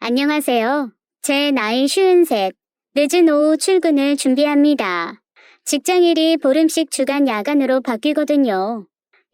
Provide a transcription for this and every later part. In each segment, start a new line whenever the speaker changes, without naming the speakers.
안녕하세요. 제 나이 53. 늦은 오후 출근을 준비합니다. 직장일이 보름씩 주간 야간으로 바뀌거든요.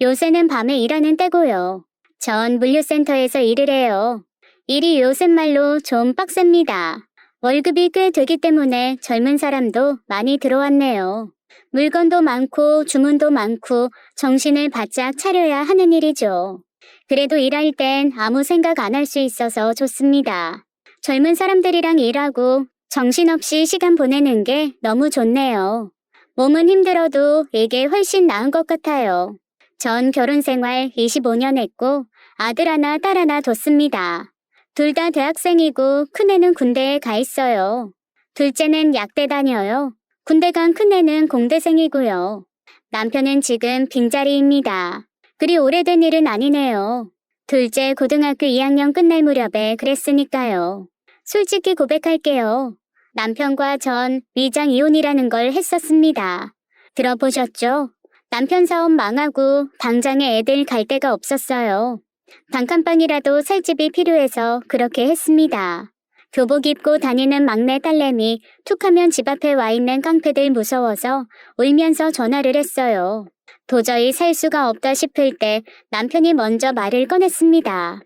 요새는 밤에 일하는 때고요. 전 물류센터에서 일을 해요. 일이 요새 말로 좀 빡셉니다. 월급이 꽤 되기 때문에 젊은 사람도 많이 들어왔네요. 물건도 많고 주문도 많고 정신을 바짝 차려야 하는 일이죠. 그래도 일할 땐 아무 생각 안 할 수 있어서 좋습니다. 젊은 사람들이랑 일하고 정신없이 시간 보내는 게 너무 좋네요. 몸은 힘들어도 이게 훨씬 나은 것 같아요. 전 결혼 생활 25년 했고 아들 하나 딸 하나 뒀습니다. 둘 다 대학생이고 큰애는 군대에 가 있어요. 둘째는 약대 다녀요. 군대 간 큰애는 공대생이고요. 남편은 지금 빈자리입니다. 그리 오래된 일은 아니네요. 둘째 고등학교 2학년 끝날 무렵에 그랬으니까요. 솔직히 고백할게요. 남편과 전 위장 이혼이라는 걸 했었습니다. 들어보셨죠? 남편 사업 망하고 당장에 애들 갈 데가 없었어요. 단칸방이라도 살 집이 필요해서 그렇게 했습니다. 교복 입고 다니는 막내 딸내미 툭하면 집 앞에 와 있는 깡패들 무서워서 울면서 전화를 했어요. 도저히 살 수가 없다 싶을 때 남편이 먼저 말을 꺼냈습니다.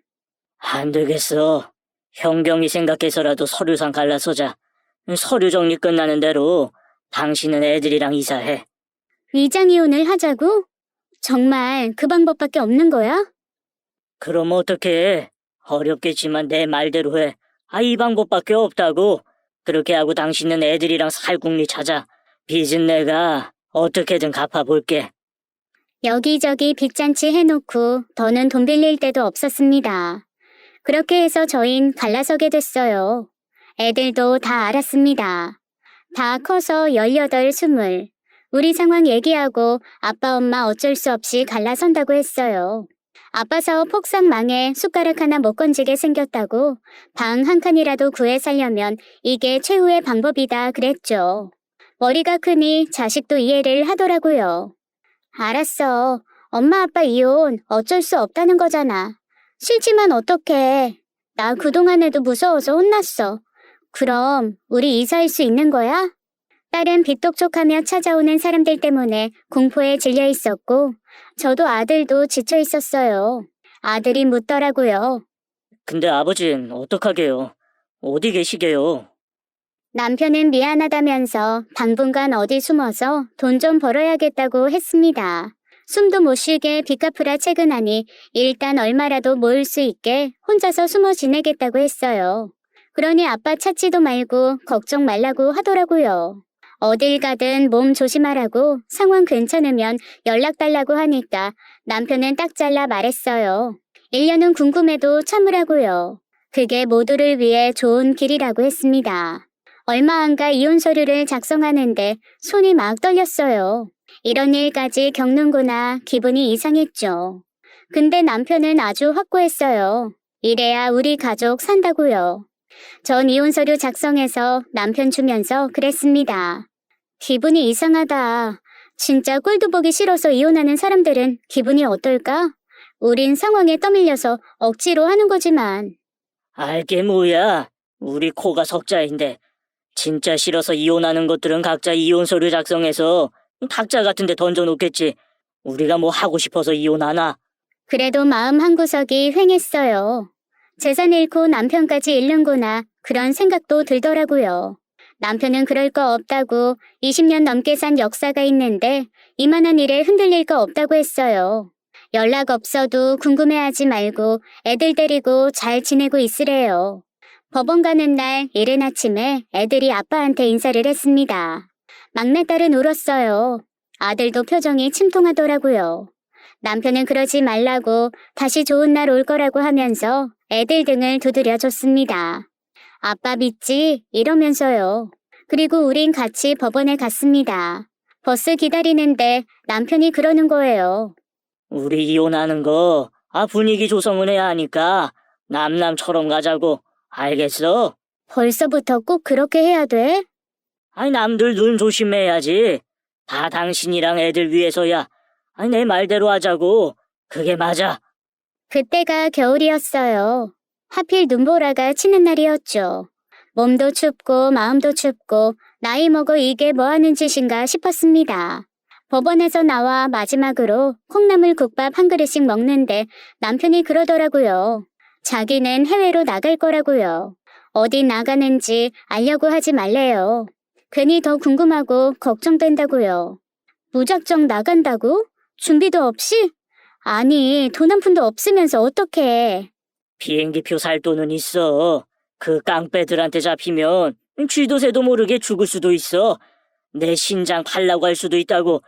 안 되겠어. 현경이 생각해서라도 서류상 갈라서자. 서류 정리 끝나는 대로 당신은 애들이랑 이사해.
위장 이혼을 하자고? 정말 그 방법밖에 없는 거야?
그럼 어떡해. 어렵겠지만 내 말대로 해. 이 방법밖에 없다고. 그렇게 하고 당신은 애들이랑 살궁리 찾아. 빚은 내가 어떻게든 갚아볼게.
여기저기 빚잔치 해놓고 더는 돈 빌릴 데도 없었습니다. 그렇게 해서 저흰 갈라서게 됐어요. 애들도 다 알았습니다. 다 커서 18, 20. 우리 상황 얘기하고 아빠 엄마 어쩔 수 없이 갈라선다고 했어요. 아빠 사업 폭삭 망해 숟가락 하나 못 건지게 생겼다고 방 한 칸이라도 구해 살려면 이게 최후의 방법이다 그랬죠. 머리가 크니 자식도 이해를 하더라고요. 알았어. 엄마 아빠 이혼 어쩔 수 없다는 거잖아. 싫지만 어떡해. 나 그동안에도 무서워서 혼났어. 그럼 우리 이사할 수 있는 거야? 딸은 빚독촉하며 찾아오는 사람들 때문에 공포에 질려 있었고 저도 아들도 지쳐 있었어요. 아들이 묻더라고요.
근데 아버진 어떡하게요? 어디 계시게요?
남편은 미안하다면서 당분간 어디 숨어서 돈 좀 벌어야겠다고 했습니다. 숨도 못 쉬게 빚 갚으라 퇴근하니 일단 얼마라도 모을 수 있게 혼자서 숨어 지내겠다고 했어요. 그러니 아빠 찾지도 말고 걱정 말라고 하더라고요. 어딜 가든 몸 조심하라고 상황 괜찮으면 연락 달라고 하니까 남편은 딱 잘라 말했어요. 1년은 궁금해도 참으라고요. 그게 모두를 위해 좋은 길이라고 했습니다. 얼마 안 가 이혼 서류를 작성하는데 손이 막 떨렸어요. 이런 일까지 겪는구나 기분이 이상했죠. 근데 남편은 아주 확고했어요. 이래야 우리 가족 산다고요. 전 이혼 서류 작성해서 남편 주면서 그랬습니다. 기분이 이상하다. 진짜 꼴도 보기 싫어서 이혼하는 사람들은 기분이 어떨까? 우린 상황에 떠밀려서 억지로 하는 거지만.
알게 뭐야. 우리 코가 석자인데. 진짜 싫어서 이혼하는 것들은 각자 이혼 서류 작성해서 탁자 같은 데 던져놓겠지. 우리가 뭐 하고 싶어서 이혼하나?
그래도 마음 한구석이 휑했어요. 재산 잃고 남편까지 잃는구나 그런 생각도 들더라고요. 남편은 그럴 거 없다고 20년 넘게 산 역사가 있는데 이만한 일에 흔들릴 거 없다고 했어요. 연락 없어도 궁금해하지 말고 애들 데리고 잘 지내고 있으래요. 법원 가는 날 이른 아침에 애들이 아빠한테 인사를 했습니다. 막내딸은 울었어요. 아들도 표정이 침통하더라고요. 남편은 그러지 말라고 다시 좋은 날 올 거라고 하면서 애들 등을 두드려줬습니다. 아빠 믿지? 이러면서요. 그리고 우린 같이 법원에 갔습니다. 버스 기다리는데 남편이 그러는 거예요.
우리 이혼하는 거 분위기 조성은 해야 하니까 남남처럼 가자고. 알겠어?
벌써부터 꼭 그렇게 해야 돼?
남들 눈 조심해야지. 다 당신이랑 애들 위해서야. 내 말대로 하자고. 그게 맞아.
그때가 겨울이었어요. 하필 눈보라가 치는 날이었죠. 몸도 춥고 마음도 춥고 나이 먹어 이게 뭐 하는 짓인가 싶었습니다. 법원에서 나와 마지막으로 콩나물 국밥 한 그릇씩 먹는데 남편이 그러더라고요. 자기는 해외로 나갈 거라고요. 어디 나가는지 알려고 하지 말래요. 괜히 더 궁금하고 걱정된다고요. 무작정 나간다고? 준비도 없이? 아니, 돈 한 푼도 없으면서 어떡해.
비행기표 살 돈은 있어. 그 깡패들한테 잡히면 쥐도 새도 모르게 죽을 수도 있어. 내 신장 팔라고 할 수도 있다고.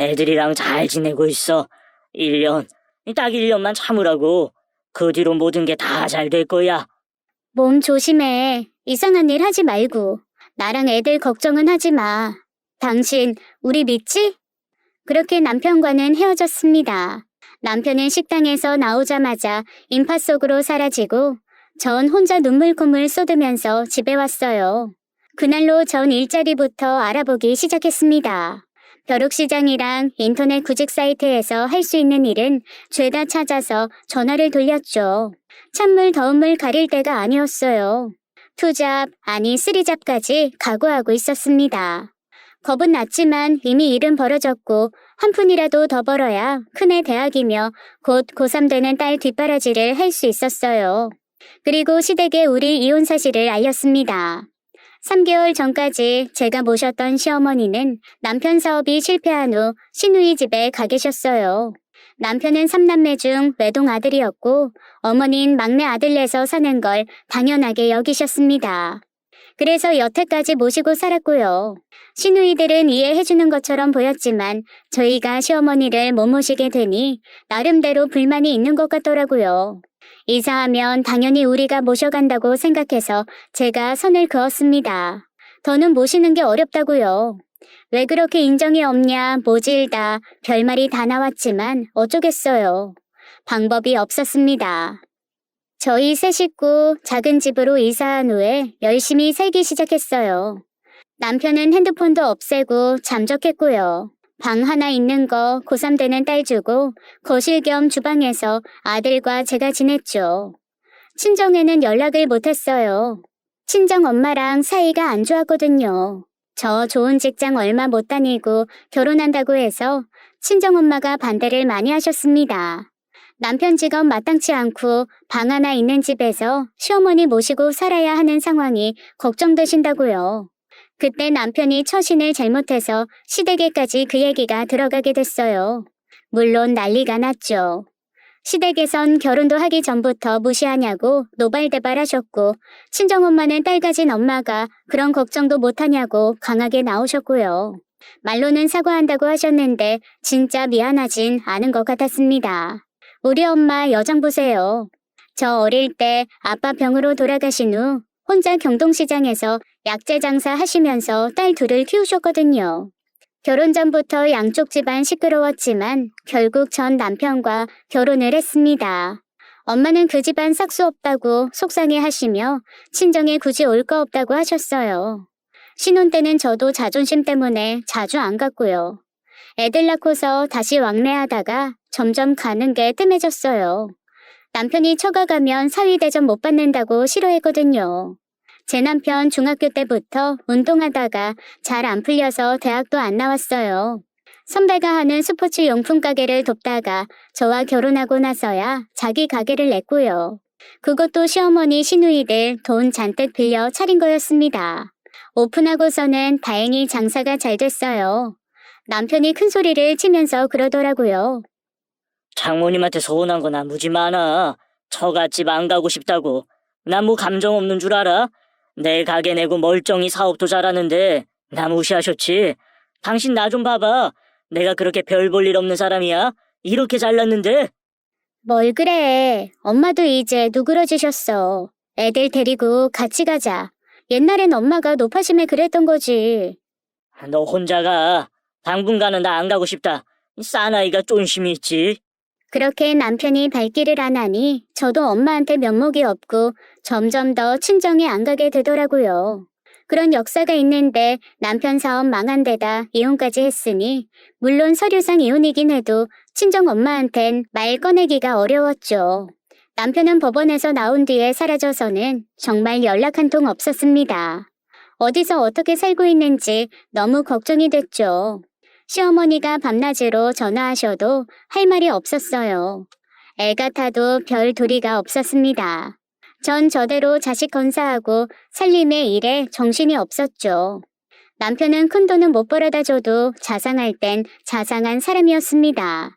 애들이랑 잘 지내고 있어. 1년, 딱 1년만 참으라고. 그 뒤로 모든 게 다 잘 될 거야.
몸 조심해. 이상한 일 하지 말고. 나랑 애들 걱정은 하지 마. 당신 우리 믿지? 그렇게 남편과는 헤어졌습니다. 남편은 식당에서 나오자마자 인파 속으로 사라지고 전 혼자 눈물 콧물 쏟으면서 집에 왔어요. 그날로 전 일자리부터 알아보기 시작했습니다. 벼룩시장이랑 인터넷 구직 사이트에서 할 수 있는 일은 죄다 찾아서 전화를 돌렸죠. 찬물 더운 물 가릴 때가 아니었어요. 투잡, 아니 쓰리잡까지 각오하고 있었습니다. 겁은 났지만 이미 일은 벌어졌고 한 푼이라도 더 벌어야 큰애 대학이며 곧 고3 되는 딸 뒷바라지를 할 수 있었어요. 그리고 시댁에 우리 이혼 사실을 알렸습니다. 3개월 전까지 제가 모셨던 시어머니는 남편 사업이 실패한 후 시누이 집에 가 계셨어요. 남편은 3남매 중 외동 아들이었고 어머니는 막내 아들내서 사는 걸 당연하게 여기셨습니다. 그래서 여태까지 모시고 살았고요. 시누이들은 이해해주는 것처럼 보였지만 저희가 시어머니를 못 모시게 되니 나름대로 불만이 있는 것 같더라고요. 이사하면 당연히 우리가 모셔간다고 생각해서 제가 선을 그었습니다. 더는 모시는 게 어렵다고요. 왜 그렇게 인정이 없냐, 모질다, 별말이 다 나왔지만 어쩌겠어요. 방법이 없었습니다. 저희 세 식구 작은 집으로 이사한 후에 열심히 살기 시작했어요. 남편은 핸드폰도 없애고 잠적했고요. 방 하나 있는 거 고3 되는 딸 주고 거실 겸 주방에서 아들과 제가 지냈죠. 친정에는 연락을 못했어요. 친정 엄마랑 사이가 안 좋았거든요. 저 좋은 직장 얼마 못 다니고 결혼한다고 해서 친정 엄마가 반대를 많이 하셨습니다. 남편 직업 마땅치 않고 방 하나 있는 집에서 시어머니 모시고 살아야 하는 상황이 걱정되신다고요. 그때 남편이 처신을 잘못해서 시댁에까지 그 얘기가 들어가게 됐어요. 물론 난리가 났죠. 시댁에선 결혼도 하기 전부터 무시하냐고 노발대발하셨고 친정엄마는 딸 가진 엄마가 그런 걱정도 못하냐고 강하게 나오셨고요. 말로는 사과한다고 하셨는데 진짜 미안하진 않은 것 같았습니다. 우리 엄마 여장 보세요. 저 어릴 때 아빠 병으로 돌아가신 후 혼자 경동시장에서 약재 장사 하시면서 딸 둘을 키우셨거든요. 결혼 전부터 양쪽 집안 시끄러웠지만 결국 전 남편과 결혼을 했습니다. 엄마는 그 집안 싹수 없다고 속상해 하시며 친정에 굳이 올 거 없다고 하셨어요. 신혼 때는 저도 자존심 때문에 자주 안 갔고요. 애들 낳고서 다시 왕래하다가 점점 가는 게 뜸해졌어요. 남편이 처가 가면 사위대접 못 받는다고 싫어했거든요. 제 남편 중학교 때부터 운동하다가 잘 안 풀려서 대학도 안 나왔어요. 선배가 하는 스포츠 용품 가게를 돕다가 저와 결혼하고 나서야 자기 가게를 냈고요. 그것도 시어머니 시누이들 돈 잔뜩 빌려 차린 거였습니다. 오픈하고서는 다행히 장사가 잘 됐어요. 남편이 큰 소리를 치면서 그러더라고요.
장모님한테 서운한 거 나 무지 많아. 처갓집 안 가고 싶다고. 난 뭐 감정 없는 줄 알아? 내 가게 내고 멀쩡히 사업도 잘하는데 나 무시하셨지? 당신 나 좀 봐봐. 내가 그렇게 별 볼 일 없는 사람이야? 이렇게 잘났는데?
뭘 그래. 엄마도 이제 누그러지셨어. 애들 데리고 같이 가자. 옛날엔 엄마가 노파심에 그랬던 거지.
너 혼자 가. 당분간은 나 안 가고 싶다. 이 싸나이가 쫀심이 있지.
그렇게 남편이 발길을 안 하니 저도 엄마한테 면목이 없고 점점 더 친정에 안 가게 되더라고요. 그런 역사가 있는데 남편 사업 망한 데다 이혼까지 했으니 물론 서류상 이혼이긴 해도 친정 엄마한텐 말 꺼내기가 어려웠죠. 남편은 법원에서 나온 뒤에 사라져서는 정말 연락 한 통 없었습니다. 어디서 어떻게 살고 있는지 너무 걱정이 됐죠. 시어머니가 밤낮으로 전화하셔도 할 말이 없었어요. 애 같아도 별 도리가 없었습니다. 전 저대로 자식 건사하고 살림의 일에 정신이 없었죠. 남편은 큰돈은 못 벌어다 줘도 자상할 땐 자상한 사람이었습니다.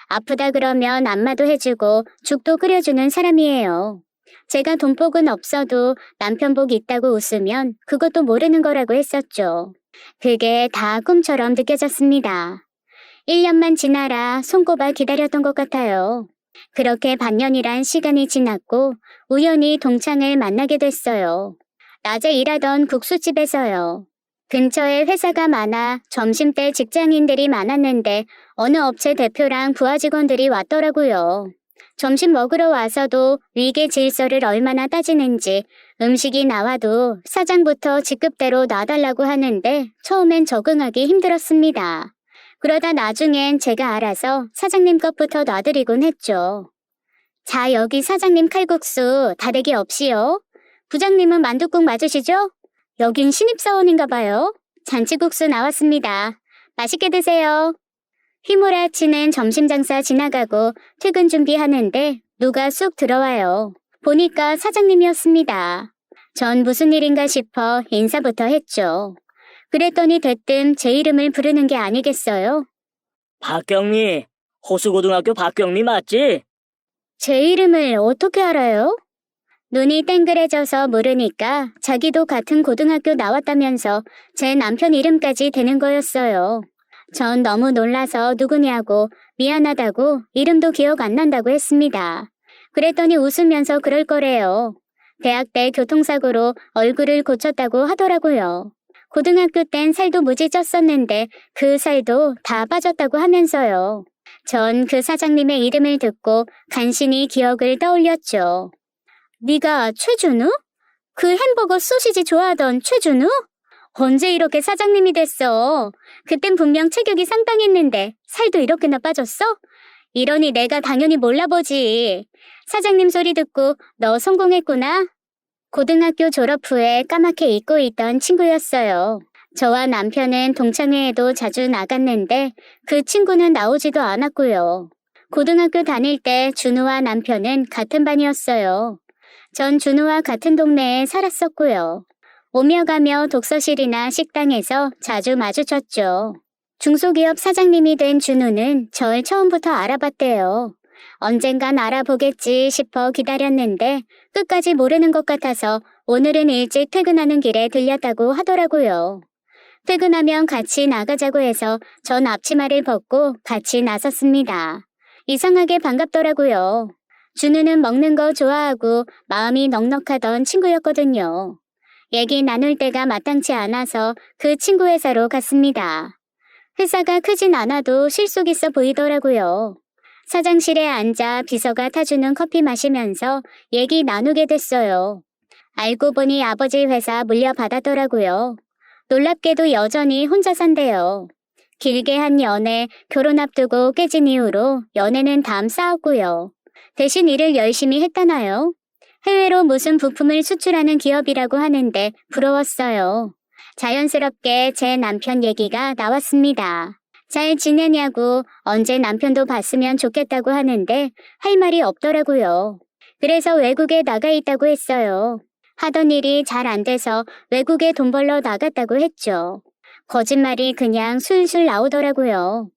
아프다 그러면 안마도 해주고 죽도 끓여주는 사람이에요. 제가 돈복은 없어도 남편 복 있다고 웃으면 그것도 모르는 거라고 했었죠. 그게 다 꿈처럼 느껴졌습니다. 1년만 지나라 손꼽아 기다렸던 것 같아요. 그렇게 반년이란 시간이 지났고 우연히 동창을 만나게 됐어요. 낮에 일하던 국수집에서요. 근처에 회사가 많아 점심때 직장인들이 많았는데 어느 업체 대표랑 부하 직원들이 왔더라고요. 점심 먹으러 와서도 위계 질서를 얼마나 따지는지 음식이 나와도 사장부터 직급대로 놔달라고 하는데 처음엔 적응하기 힘들었습니다. 그러다 나중엔 제가 알아서 사장님 것부터 놔드리곤 했죠. 자, 여기 사장님 칼국수 다대기 없이요. 부장님은 만둣국 맞으시죠? 여긴 신입사원인가 봐요. 잔치국수 나왔습니다. 맛있게 드세요. 휘몰아치는 점심 장사 지나가고 퇴근 준비하는데 누가 쑥 들어와요. 보니까 사장님이었습니다. 전 무슨 일인가 싶어 인사부터 했죠. 그랬더니 대뜸 제 이름을 부르는 게 아니겠어요?
박경미, 호수고등학교 박경미 맞지?
제 이름을 어떻게 알아요? 눈이 땡그레져서 물으니까 자기도 같은 고등학교 나왔다면서 제 남편 이름까지 대는 거였어요. 전 너무 놀라서 누구냐고 미안하다고 이름도 기억 안 난다고 했습니다. 그랬더니 웃으면서 그럴 거래요. 대학 때 교통사고로 얼굴을 고쳤다고 하더라고요. 고등학교 땐 살도 무지 쪘었는데 그 살도 다 빠졌다고 하면서요. 전 그 사장님의 이름을 듣고 간신히 기억을 떠올렸죠. 네가 최준우? 그 햄버거 소시지 좋아하던 최준우? 언제 이렇게 사장님이 됐어? 그땐 분명 체격이 상당했는데 살도 이렇게나 빠졌어? 이러니 내가 당연히 몰라보지. 사장님 소리 듣고 너 성공했구나. 고등학교 졸업 후에 까맣게 잊고 있던 친구였어요. 저와 남편은 동창회에도 자주 나갔는데 그 친구는 나오지도 않았고요. 고등학교 다닐 때 준우와 남편은 같은 반이었어요. 전 준우와 같은 동네에 살았었고요. 오며 가며 독서실이나 식당에서 자주 마주쳤죠. 중소기업 사장님이 된 준우는 절 처음부터 알아봤대요. 언젠간 알아보겠지 싶어 기다렸는데 끝까지 모르는 것 같아서 오늘은 일찍 퇴근하는 길에 들렸다고 하더라고요. 퇴근하면 같이 나가자고 해서 전 앞치마를 벗고 같이 나섰습니다. 이상하게 반갑더라고요. 준우는 먹는 거 좋아하고 마음이 넉넉하던 친구였거든요. 얘기 나눌 때가 마땅치 않아서 그 친구 회사로 갔습니다. 회사가 크진 않아도 실속 있어 보이더라고요. 사장실에 앉아 비서가 타주는 커피 마시면서 얘기 나누게 됐어요. 알고 보니 아버지 회사 물려받았더라고요. 놀랍게도 여전히 혼자 산대요. 길게 한 연애, 결혼 앞두고 깨진 이후로 연애는 담 쌓았고요. 대신 일을 열심히 했다나요? 해외로 무슨 부품을 수출하는 기업이라고 하는데 부러웠어요. 자연스럽게 제 남편 얘기가 나왔습니다. 잘 지내냐고 언제 남편도 봤으면 좋겠다고 하는데 할 말이 없더라고요. 그래서 외국에 나가 있다고 했어요. 하던 일이 잘 안 돼서 외국에 돈 벌러 나갔다고 했죠. 거짓말이 그냥 술술 나오더라고요.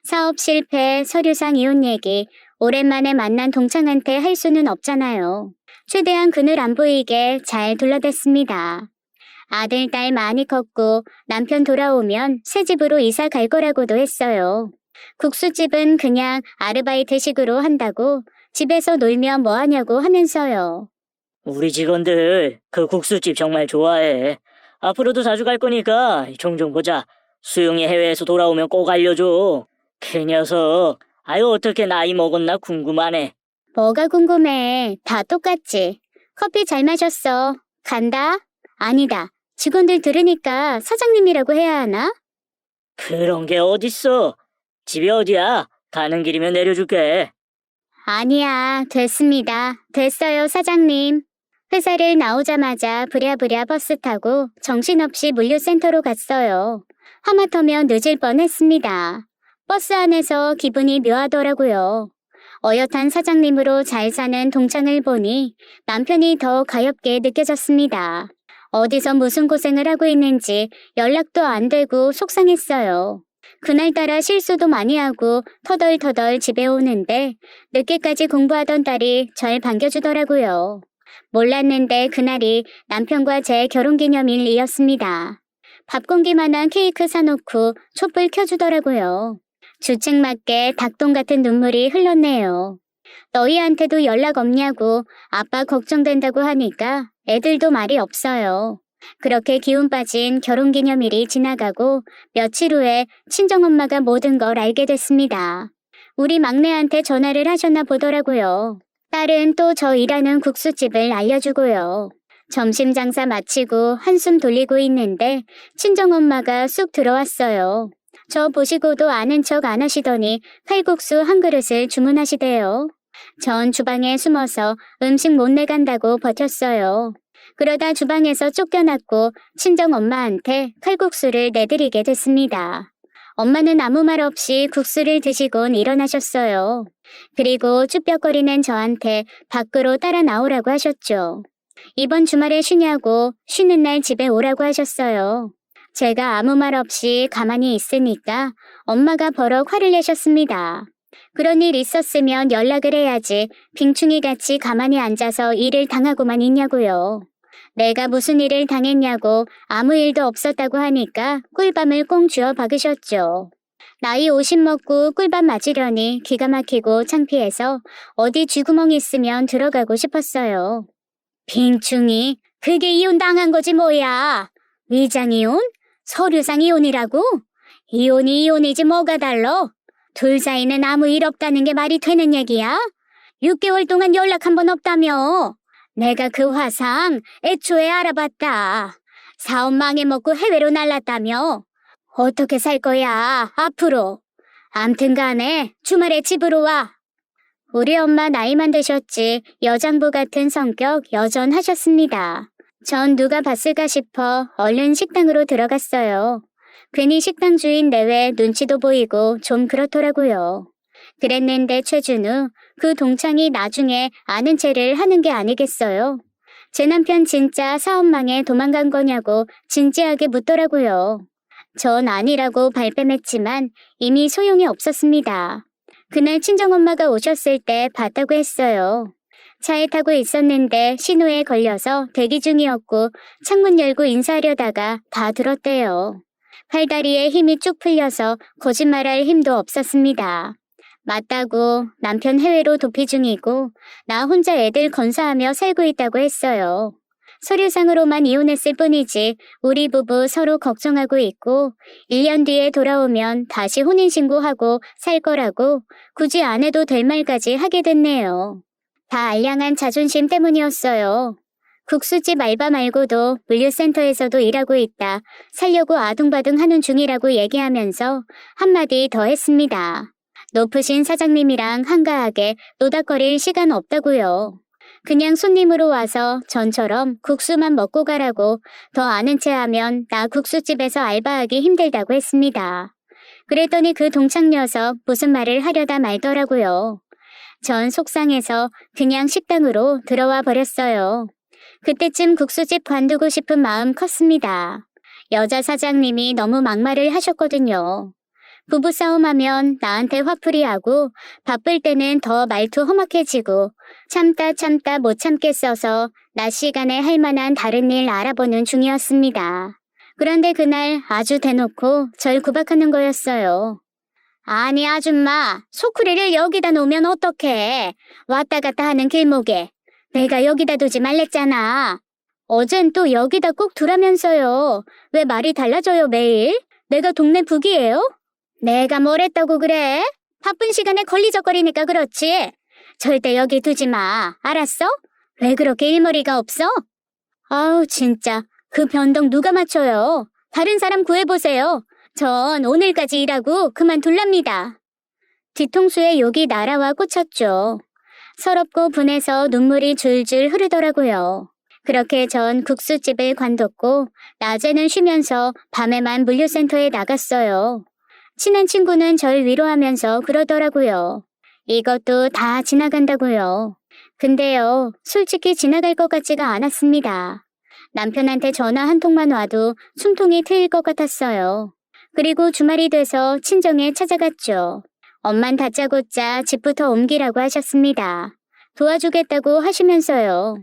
사업 실패, 서류상 이혼 얘기, 오랜만에 만난 동창한테 할 수는 없잖아요. 최대한 그늘 안 보이게 잘 둘러댔습니다. 아들, 딸 많이 컸고 남편 돌아오면 새 집으로 이사 갈 거라고도 했어요. 국수집은 그냥 아르바이트식으로 한다고 집에서 놀면 뭐하냐고 하면서요.
우리 직원들 그 국수집 정말 좋아해. 앞으로도 자주 갈 거니까 종종 보자. 수영이 해외에서 돌아오면 꼭 알려줘. 그 녀석, 아유 어떻게 나이 먹었나 궁금하네.
뭐가 궁금해. 다 똑같지. 커피 잘 마셨어. 간다? 아니다. 직원들 들으니까 사장님이라고 해야 하나?
그런 게 어딨어. 집이 어디야? 가는 길이면 내려줄게.
아니야, 됐습니다. 됐어요, 사장님. 회사를 나오자마자 부랴부랴 버스 타고 정신없이 물류센터로 갔어요. 하마터면 늦을 뻔했습니다. 버스 안에서 기분이 묘하더라고요. 어엿한 사장님으로 잘 사는 동창을 보니 남편이 더 가엾게 느껴졌습니다. 어디서 무슨 고생을 하고 있는지 연락도 안 되고 속상했어요. 그날따라 실수도 많이 하고 터덜터덜 집에 오는데 늦게까지 공부하던 딸이 절 반겨주더라고요. 몰랐는데 그날이 남편과 제 결혼기념일이었습니다. 밥 공기만한 케이크 사놓고 촛불 켜주더라고요. 주책 맞게 닭똥 같은 눈물이 흘렀네요. 너희한테도 연락 없냐고 아빠 걱정된다고 하니까 애들도 말이 없어요. 그렇게 기운 빠진 결혼기념일이 지나가고 며칠 후에 친정엄마가 모든 걸 알게 됐습니다. 우리 막내한테 전화를 하셨나 보더라고요. 딸은 또 저 일하는 국수집을 알려주고요. 점심 장사 마치고 한숨 돌리고 있는데 친정엄마가 쑥 들어왔어요. 저 보시고도 아는 척 안 하시더니 칼국수 한 그릇을 주문하시대요. 전 주방에 숨어서 음식 못 내간다고 버텼어요. 그러다 주방에서 쫓겨났고 친정엄마한테 칼국수를 내드리게 됐습니다. 엄마는 아무 말 없이 국수를 드시곤 일어나셨어요. 그리고 쭈뼛거리는 저한테 밖으로 따라 나오라고 하셨죠. 이번 주말에 쉬냐고 쉬는 날 집에 오라고 하셨어요. 제가 아무 말 없이 가만히 있으니까 엄마가 버럭 화를 내셨습니다. 그런 일 있었으면 연락을 해야지 빙충이같이 가만히 앉아서 일을 당하고만 있냐고요. 내가 무슨 일을 당했냐고 아무 일도 없었다고 하니까 꿀밤을 꽁 쥐어 박으셨죠. 나이 50 먹고 꿀밤 맞으려니 기가 막히고 창피해서 어디 쥐구멍 있으면 들어가고 싶었어요. 빙충이, 그게 이혼 당한 거지 뭐야. 위장 이혼? 서류상 이혼이라고? 이혼이 이혼이지 뭐가 달러? 둘 사이는 아무 일 없다는 게 말이 되는 얘기야? 6개월 동안 연락 한 번 없다며. 내가 그 화상 애초에 알아봤다. 사업 망해먹고 해외로 날랐다며. 어떻게 살 거야, 앞으로. 암튼 간에 주말에 집으로 와. 우리 엄마 나이만 드셨지 여장부 같은 성격 여전하셨습니다. 전 누가 봤을까 싶어 얼른 식당으로 들어갔어요. 괜히 식당 주인 내외 눈치도 보이고 좀 그렇더라고요. 그랬는데 최준우, 그 동창이 나중에 아는 체를 하는 게 아니겠어요? 제 남편 진짜 사업망에 도망간 거냐고 진지하게 묻더라고요. 전 아니라고 발뺌했지만 이미 소용이 없었습니다. 그날 친정엄마가 오셨을 때 봤다고 했어요. 차에 타고 있었는데 신호에 걸려서 대기 중이었고 창문 열고 인사하려다가 다 들었대요. 팔다리에 힘이 쭉 풀려서 거짓말할 힘도 없었습니다. 맞다고 남편 해외로 도피 중이고 나 혼자 애들 건사하며 살고 있다고 했어요. 서류상으로만 이혼했을 뿐이지 우리 부부 서로 걱정하고 있고 1년 뒤에 돌아오면 다시 혼인신고하고 살 거라고 굳이 안 해도 될 말까지 하게 됐네요. 다 알량한 자존심 때문이었어요. 국수집 알바 말고도 물류센터에서도 일하고 있다. 살려고 아둥바둥 하는 중이라고 얘기하면서 한마디 더 했습니다. 높으신 사장님이랑 한가하게 노닥거릴 시간 없다고요. 그냥 손님으로 와서 전처럼 국수만 먹고 가라고 더 아는 체 하면 나 국수집에서 알바하기 힘들다고 했습니다. 그랬더니 그 동창 녀석 무슨 말을 하려다 말더라고요. 전 속상해서 그냥 식당으로 들어와 버렸어요. 그때쯤 국수집 관두고 싶은 마음 컸습니다. 여자 사장님이 너무 막말을 하셨거든요. 부부싸움하면 나한테 화풀이하고 바쁠 때는 더 말투 험악해지고 참다 못 참겠어서 낮 시간에 할 만한 다른 일 알아보는 중이었습니다. 그런데 그날 아주 대놓고 절 구박하는 거였어요. 아니 아줌마, 소쿠리를 여기다 놓으면 어떡해. 왔다 갔다 하는 길목에. 내가 여기다 두지 말랬잖아. 어젠 또 여기다 꼭 두라면서요. 왜 말이 달라져요 매일? 내가 동네 북이에요? 내가 뭘 했다고 그래? 바쁜 시간에 걸리적거리니까 그렇지. 절대 여기 두지 마. 알았어? 왜 그렇게 일머리가 없어? 아우 진짜 그 변동 누가 맞춰요? 다른 사람 구해보세요. 전 오늘까지 일하고 그만둘랍니다. 뒤통수에 욕이 날아와 꽂혔죠. 서럽고 분해서 눈물이 줄줄 흐르더라고요. 그렇게 전 국수집을 관뒀고 낮에는 쉬면서 밤에만 물류센터에 나갔어요. 친한 친구는 절 위로하면서 그러더라고요. 이것도 다 지나간다고요. 근데요, 솔직히 지나갈 것 같지가 않았습니다. 남편한테 전화 한 통만 와도 숨통이 트일 것 같았어요. 그리고 주말이 돼서 친정에 찾아갔죠. 엄만 다짜고짜 집부터 옮기라고 하셨습니다. 도와주겠다고 하시면서요.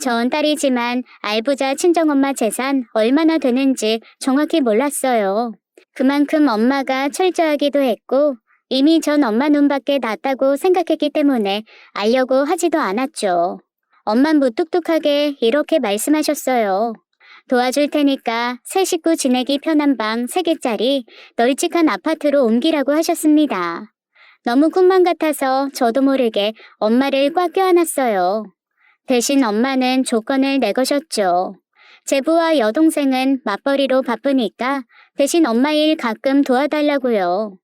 전 딸이지만 알부자 친정엄마 재산 얼마나 되는지 정확히 몰랐어요. 그만큼 엄마가 철저하기도 했고 이미 전 엄마 눈밖에 났다고 생각했기 때문에 알려고 하지도 않았죠. 엄만 무뚝뚝하게 이렇게 말씀하셨어요. 도와줄 테니까 새 식구 지내기 편한 방 3개짜리 널찍한 아파트로 옮기라고 하셨습니다. 너무 꿈만 같아서 저도 모르게 엄마를 꽉 껴안았어요. 대신 엄마는 조건을 내거셨죠. 제부와 여동생은 맞벌이로 바쁘니까 대신 엄마 일 가끔 도와달라고요.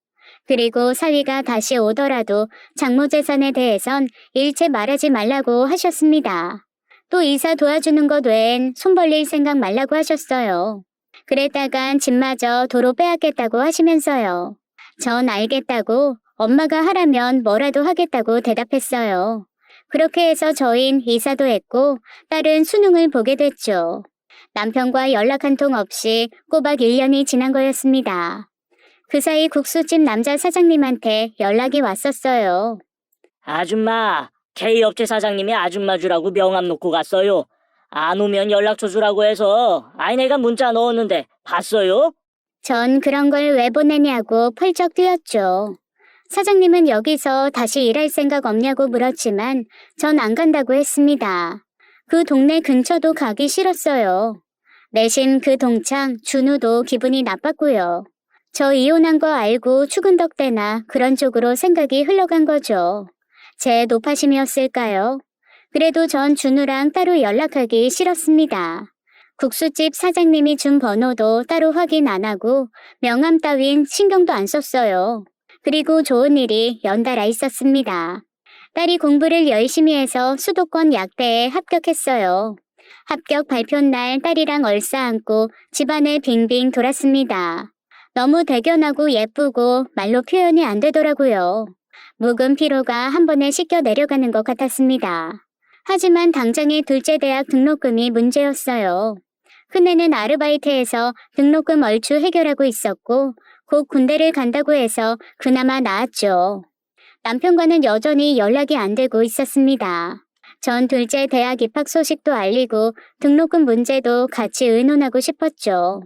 그리고 사위가 다시 오더라도 장모 재산에 대해선 일체 말하지 말라고 하셨습니다. 또 이사 도와주는 것 외엔 손 벌릴 생각 말라고 하셨어요. 그랬다간 집마저 도로 빼앗겠다고 하시면서요. 전 알겠다고 엄마가 하라면 뭐라도 하겠다고 대답했어요. 그렇게 해서 저흰 이사도 했고 딸은 수능을 보게 됐죠. 남편과 연락 한 통 없이 꼬박 1년이 지난 거였습니다. 그 사이 국수집 남자 사장님한테 연락이 왔었어요.
아줌마, K업체 사장님이 아줌마 주라고 명함 놓고 갔어요. 안 오면 연락처 주라고 해서 내가 문자 넣었는데 봤어요?
전 그런 걸 왜 보내냐고 펄쩍 뛰었죠. 사장님은 여기서 다시 일할 생각 없냐고 물었지만 전 안 간다고 했습니다. 그 동네 근처도 가기 싫었어요. 내심 그 동창 준우도 기분이 나빴고요. 저 이혼한 거 알고 죽은 덕대나 그런 쪽으로 생각이 흘러간 거죠. 제 노파심이었을까요? 그래도 전 준우랑 따로 연락하기 싫었습니다. 국수집 사장님이 준 번호도 따로 확인 안 하고 명함 따윈 신경도 안 썼어요. 그리고 좋은 일이 연달아 있었습니다. 딸이 공부를 열심히 해서 수도권 약대에 합격했어요. 합격 발표날 딸이랑 얼싸안고 집안을 빙빙 돌았습니다. 너무 대견하고 예쁘고 말로 표현이 안 되더라고요. 묵은 피로가 한 번에 씻겨 내려가는 것 같았습니다. 하지만 당장의 둘째 대학 등록금이 문제였어요. 큰애는 아르바이트해서 등록금 얼추 해결하고 있었고 곧 군대를 간다고 해서 그나마 나았죠. 남편과는 여전히 연락이 안 되고 있었습니다. 전 둘째 대학 입학 소식도 알리고 등록금 문제도 같이 의논하고 싶었죠.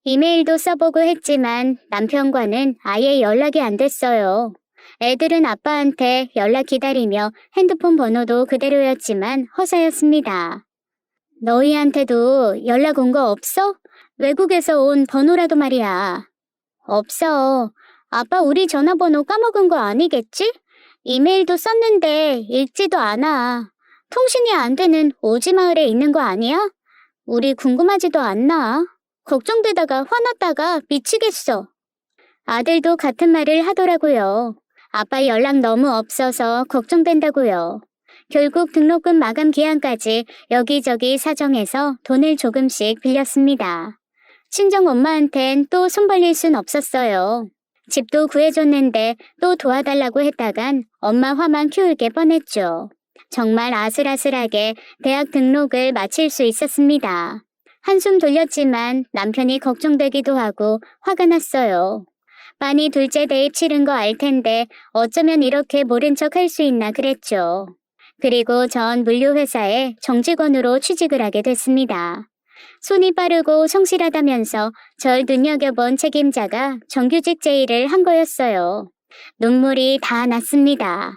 이메일도 써보고 했지만 남편과는 아예 연락이 안 됐어요. 애들은 아빠한테 연락 기다리며 핸드폰 번호도 그대로였지만 허사였습니다. 너희한테도 연락 온 거 없어? 외국에서 온 번호라도 말이야. 없어. 아빠 우리 전화번호 까먹은 거 아니겠지? 이메일도 썼는데 읽지도 않아. 통신이 안 되는 오지마을에 있는 거 아니야? 우리 궁금하지도 않나? 걱정되다가 화났다가 미치겠어. 아들도 같은 말을 하더라고요. 아빠 연락 너무 없어서 걱정된다고요. 결국 등록금 마감 기한까지 여기저기 사정해서 돈을 조금씩 빌렸습니다. 친정 엄마한텐 또 손 벌릴 순 없었어요. 집도 구해줬는데 또 도와달라고 했다간 엄마 화만 키울게 뻔했죠. 정말 아슬아슬하게 대학 등록을 마칠 수 있었습니다. 한숨 돌렸지만 남편이 걱정되기도 하고 화가 났어요. 빤히 둘째 대입 치른 거 알 텐데 어쩌면 이렇게 모른 척 할 수 있나 그랬죠. 그리고 전 물류회사에 정직원으로 취직을 하게 됐습니다. 손이 빠르고 성실하다면서 절 눈여겨본 책임자가 정규직 제의를 한 거였어요. 눈물이 다 났습니다.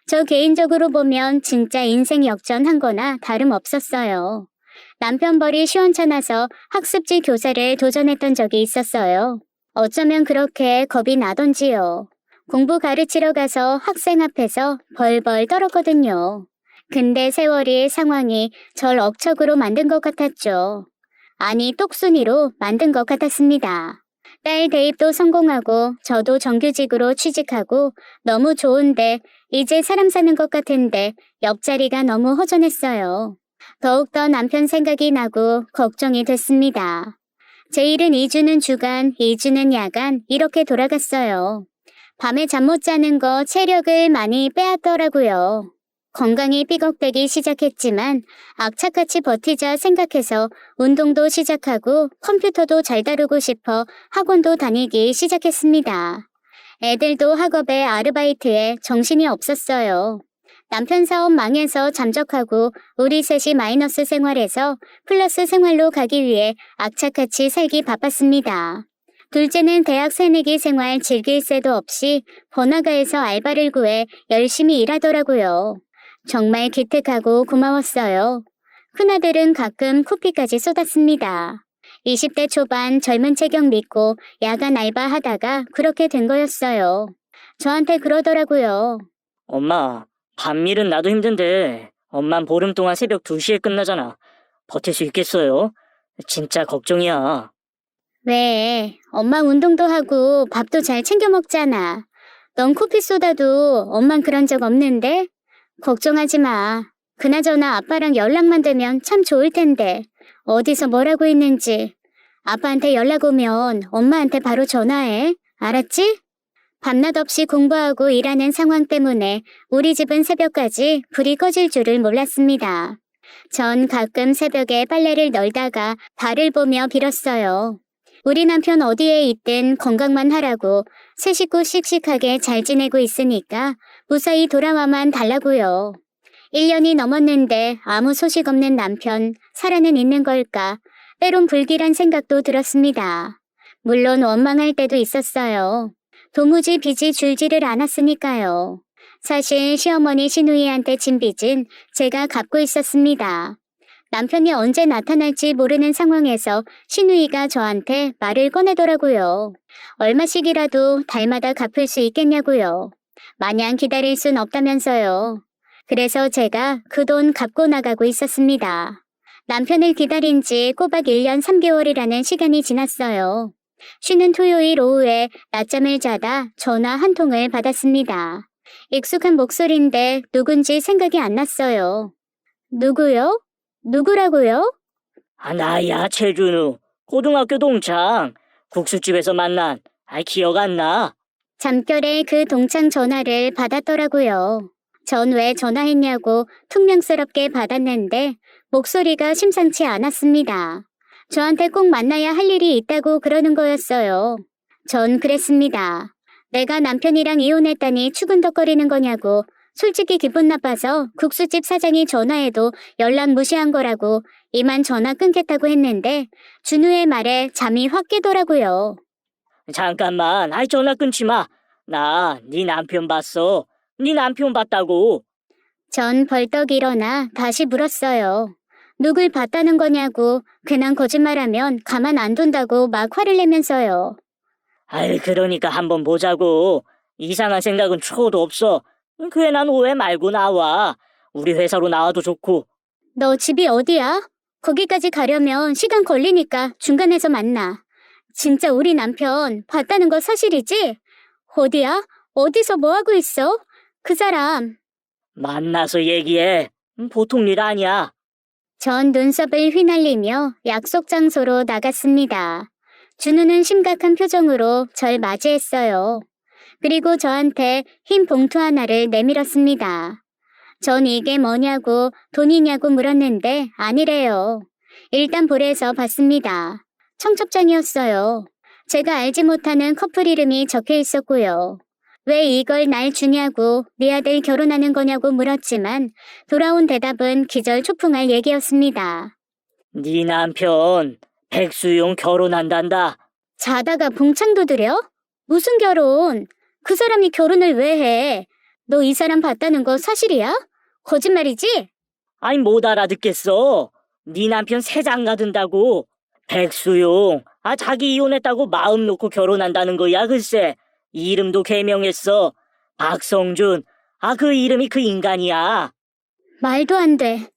저 개인적으로 보면 진짜 인생 역전한 거나 다름없었어요. 남편 벌이 시원찮아서 학습지 교사를 도전했던 적이 있었어요. 어쩌면 그렇게 겁이 나던지요. 공부 가르치러 가서 학생 앞에서 벌벌 떨었거든요. 근데 세월이 상황이 절 억척으로 만든 것 같았죠. 아니 똑순이로 만든 것 같았습니다. 딸 대입도 성공하고 저도 정규직으로 취직하고 너무 좋은데 이제 사람 사는 것 같은데 옆자리가 너무 허전했어요. 더욱더 남편 생각이 나고 걱정이 됐습니다. 제 일은 2주는 주간, 2주는 야간 이렇게 돌아갔어요. 밤에 잠 못 자는 거 체력을 많이 빼앗더라고요. 건강이 삐걱대기 시작했지만 악착같이 버티자 생각해서 운동도 시작하고 컴퓨터도 잘 다루고 싶어 학원도 다니기 시작했습니다. 애들도 학업에 아르바이트에 정신이 없었어요. 남편 사업 망해서 잠적하고 우리 셋이 마이너스 생활에서 플러스 생활로 가기 위해 악착같이 살기 바빴습니다. 둘째는 대학 새내기 생활 즐길 새도 없이 번화가에서 알바를 구해 열심히 일하더라고요. 정말 기특하고 고마웠어요. 큰아들은 가끔 쿠피까지 쏟았습니다. 20대 초반 젊은 체격 믿고 야간 알바하다가 그렇게 된 거였어요. 저한테 그러더라고요.
엄마, 밤일은 나도 힘든데 엄만 보름 동안 새벽 2시에 끝나잖아. 버틸 수 있겠어요? 진짜 걱정이야.
왜? 엄마 운동도 하고 밥도 잘 챙겨 먹잖아. 넌 커피 쏟아도 엄만 그런 적 없는데? 걱정하지 마. 그나저나 아빠랑 연락만 되면 참 좋을 텐데. 어디서 뭐라고 있는지. 아빠한테 연락 오면 엄마한테 바로 전화해. 알았지? 밤낮 없이 공부하고 일하는 상황 때문에 우리 집은 새벽까지 불이 꺼질 줄을 몰랐습니다. 전 가끔 새벽에 빨래를 널다가 달을 보며 빌었어요. 우리 남편 어디에 있든 건강만 하라고 세 식구 씩씩하게 잘 지내고 있으니까 무사히 돌아와만 달라고요. 1년이 넘었는데 아무 소식 없는 남편, 살아는 있는 걸까? 때론 불길한 생각도 들었습니다. 물론 원망할 때도 있었어요. 도무지 빚이 줄지를 않았으니까요. 사실 시어머니 시누이한테 진 빚은 제가 갚고 있었습니다. 남편이 언제 나타날지 모르는 상황에서 시누이가 저한테 말을 꺼내더라고요. 얼마씩이라도 달마다 갚을 수 있겠냐고요. 마냥 기다릴 순 없다면서요. 그래서 제가 그 돈 갚고 나가고 있었습니다. 남편을 기다린 지 꼬박 1년 3개월이라는 시간이 지났어요. 쉬는 토요일 오후에 낮잠을 자다 전화 한 통을 받았습니다. 익숙한 목소리인데 누군지 생각이 안 났어요. 누구요? 누구라고요?
나야, 최준우. 고등학교 동창. 국수집에서 만난. 기억 안 나?
잠결에 그 동창 전화를 받았더라고요. 전 왜 전화했냐고 퉁명스럽게 받았는데 목소리가 심상치 않았습니다. 저한테 꼭 만나야 할 일이 있다고 그러는 거였어요. 전 그랬습니다. 내가 남편이랑 이혼했다니 추근덕거리는 거냐고. 솔직히 기분 나빠서 국수집 사장이 전화해도 연락 무시한 거라고 이만 전화 끊겠다고 했는데 준우의 말에 잠이 확 깨더라고요.
잠깐만. 전화 끊지 마. 나 네 남편 봤어. 네 남편 봤다고.
전 벌떡 일어나 다시 물었어요. 누굴 봤다는 거냐고. 괜한 거짓말하면 가만 안 둔다고 막 화를 내면서요.
그러니까 한번 보자고. 이상한 생각은 초도 없어. 괜한 오해 말고 나와. 우리 회사로 나와도 좋고.
너 집이 어디야? 거기까지 가려면 시간 걸리니까 중간에서 만나. 진짜 우리 남편 봤다는 거 사실이지? 어디야? 어디서 뭐하고 있어? 그 사람.
만나서 얘기해. 보통 일 아니야.
전 눈썹을 휘날리며 약속 장소로 나갔습니다. 준우는 심각한 표정으로 절 맞이했어요. 그리고 저한테 흰 봉투 하나를 내밀었습니다. 전 이게 뭐냐고 돈이냐고 물었는데 아니래요. 일단 볼에서 봤습니다. 청첩장이었어요. 제가 알지 못하는 커플 이름이 적혀 있었고요. 왜 이걸 날 주냐고 네 아들 결혼하는 거냐고 물었지만 돌아온 대답은 기절초풍할 얘기였습니다.
네 남편 백수용 결혼한단다.
자다가 봉창도 들여? 무슨 결혼? 그 사람이 결혼을 왜 해? 너 이 사람 봤다는 거 사실이야? 거짓말이지?
못 알아듣겠어. 네 남편 새 장가 든다고. 백수용. 자기 이혼했다고 마음 놓고 결혼한다는 거야, 글쎄. 이름도 개명했어. 박성준. 그 이름이 그 인간이야.
말도 안 돼.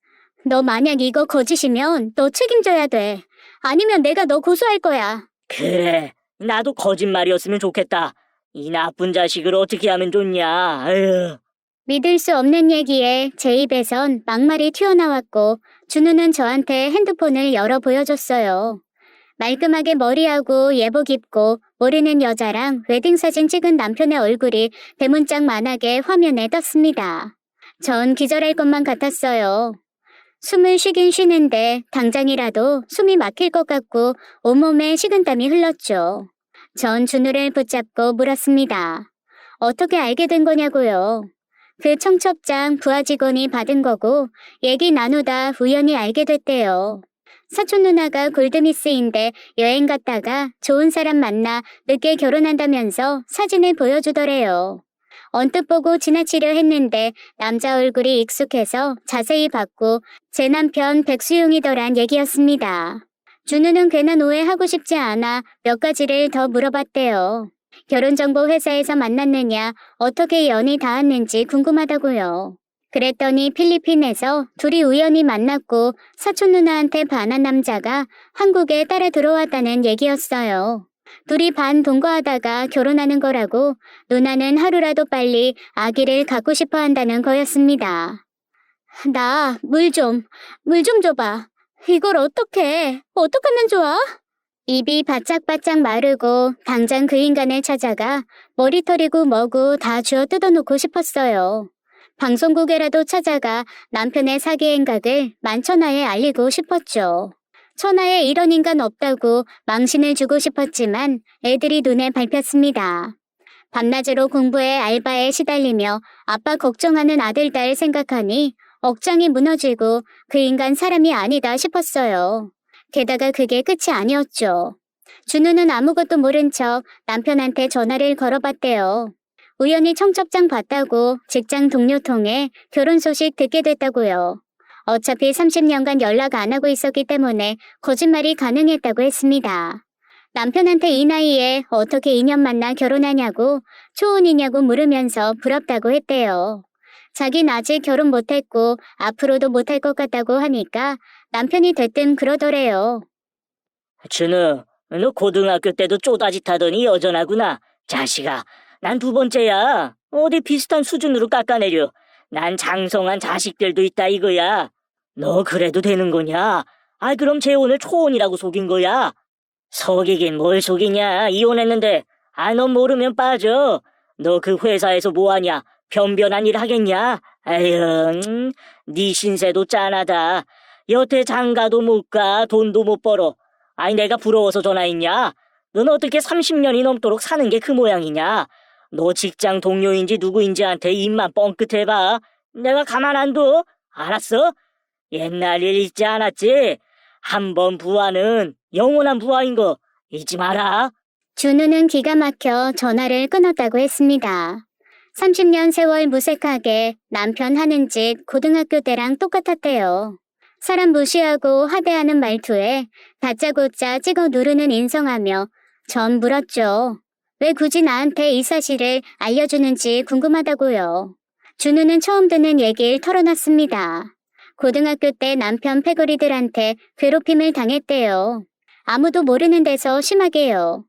너 만약 이거 거짓이면 너 책임져야 돼. 아니면 내가 너 고소할 거야.
그래. 나도 거짓말이었으면 좋겠다. 이 나쁜 자식을 어떻게 하면 좋냐. 아유.
믿을 수 없는 얘기에 제 입에선 막말이 튀어나왔고 준우는 저한테 핸드폰을 열어 보여줬어요. 말끔하게 머리하고 예복 입고 모르는 여자랑 웨딩사진 찍은 남편의 얼굴이 대문짝만하게 화면에 떴습니다. 전 기절할 것만 같았어요. 숨을 쉬긴 쉬는데 당장이라도 숨이 막힐 것 같고 온몸에 식은땀이 흘렀죠. 전 준우를 붙잡고 물었습니다. 어떻게 알게 된 거냐고요. 그 청첩장 부하 직원이 받은 거고 얘기 나누다 우연히 알게 됐대요. 사촌 누나가 골드미스인데 여행 갔다가 좋은 사람 만나 늦게 결혼한다면서 사진을 보여주더래요. 언뜻 보고 지나치려 했는데 남자 얼굴이 익숙해서 자세히 봤고 제 남편 백수용이더란 얘기였습니다. 준우는 괜한 오해하고 싶지 않아 몇 가지를 더 물어봤대요. 결혼정보 회사에서 만났느냐, 어떻게 연이 닿았는지 궁금하다고요. 그랬더니 필리핀에서 둘이 우연히 만났고 사촌 누나한테 반한 남자가 한국에 따라 들어왔다는 얘기였어요. 둘이 반동거하다가 결혼하는 거라고 누나는 하루라도 빨리 아기를 갖고 싶어 한다는 거였습니다. 나 물 좀 줘봐. 이걸 어떡하면 좋아? 입이 바짝바짝 마르고 당장 그 인간을 찾아가 머리털이고 뭐고 다 주워 뜯어놓고 싶었어요. 방송국에라도 찾아가 남편의 사기 행각을 만천하에 알리고 싶었죠. 천하에 이런 인간 없다고 망신을 주고 싶었지만 애들이 눈에 밟혔습니다. 밤낮으로 공부에 알바에 시달리며 아빠 걱정하는 아들 딸 생각하니 억장이 무너지고 그 인간 사람이 아니다 싶었어요. 게다가 그게 끝이 아니었죠. 준우는 아무것도 모른 척 남편한테 전화를 걸어봤대요. 우연히 청첩장 봤다고 직장 동료 통해 결혼 소식 듣게 됐다고요. 어차피 30년간 연락 안 하고 있었기 때문에 거짓말이 가능했다고 했습니다. 남편한테 이 나이에 어떻게 2년 만나 결혼하냐고 초혼이냐고 물으면서 부럽다고 했대요. 자긴 아직 결혼 못했고 앞으로도 못할 것 같다고 하니까 남편이 대뜸 그러더래요.
준우, 너 고등학교 때도 쪼다짓 하더니 여전하구나. 자식아, 난 두 번째야. 어디 비슷한 수준으로 깎아내려. 난 장성한 자식들도 있다 이거야. 너 그래도 되는 거냐? 아, 그럼 재혼을 초혼이라고 속인 거야? 속이긴 뭘 속이냐? 이혼했는데. 아, 넌 모르면 빠져. 너 그 회사에서 뭐하냐? 변변한 일 하겠냐? 아유, 네 신세도 짠하다. 여태 장가도 못 가, 돈도 못 벌어. 아니, 내가 부러워서 전화했냐? 넌 어떻게 30년이 넘도록 사는 게 그 모양이냐? 너 직장 동료인지 누구인지한테 입만 뻥끗해봐. 내가 가만 안 둬. 알았어? 옛날 일 잊지 않았지? 한 번 부하는 영원한 부하인 거 잊지 마라.
준우는 기가 막혀 전화를 끊었다고 했습니다. 30년 세월 무색하게 남편 하는 짓 고등학교 때랑 똑같았대요. 사람 무시하고 하대하는 말투에 다짜고짜 찍어 누르는 인성하며 전 물었죠. 왜 굳이 나한테 이 사실을 알려주는지 궁금하다고요. 준우는 처음 듣는 얘기를 털어놨습니다. 고등학교 때 남편 패거리들한테 괴롭힘을 당했대요. 아무도 모르는 데서 심하게요.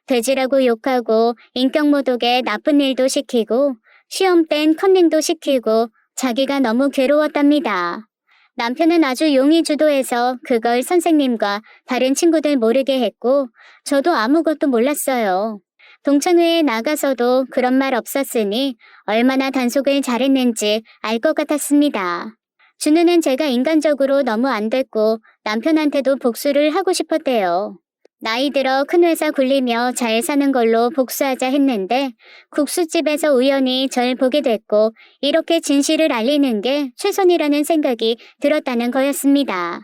돼지라고 욕하고 인격 모독에 나쁜 일도 시키고 시험 땐 컨닝도 시키고 자기가 너무 괴로웠답니다. 남편은 아주 용의 주도해서 그걸 선생님과 다른 친구들 모르게 했고 저도 아무것도 몰랐어요. 동창회에 나가서도 그런 말 없었으니 얼마나 단속을 잘했는지 알 것 같았습니다. 준우는 제가 인간적으로 너무 안 됐고 남편한테도 복수를 하고 싶었대요. 나이 들어 큰 회사 굴리며 잘 사는 걸로 복수하자 했는데 국수집에서 우연히 절 보게 됐고 이렇게 진실을 알리는 게 최선이라는 생각이 들었다는 거였습니다.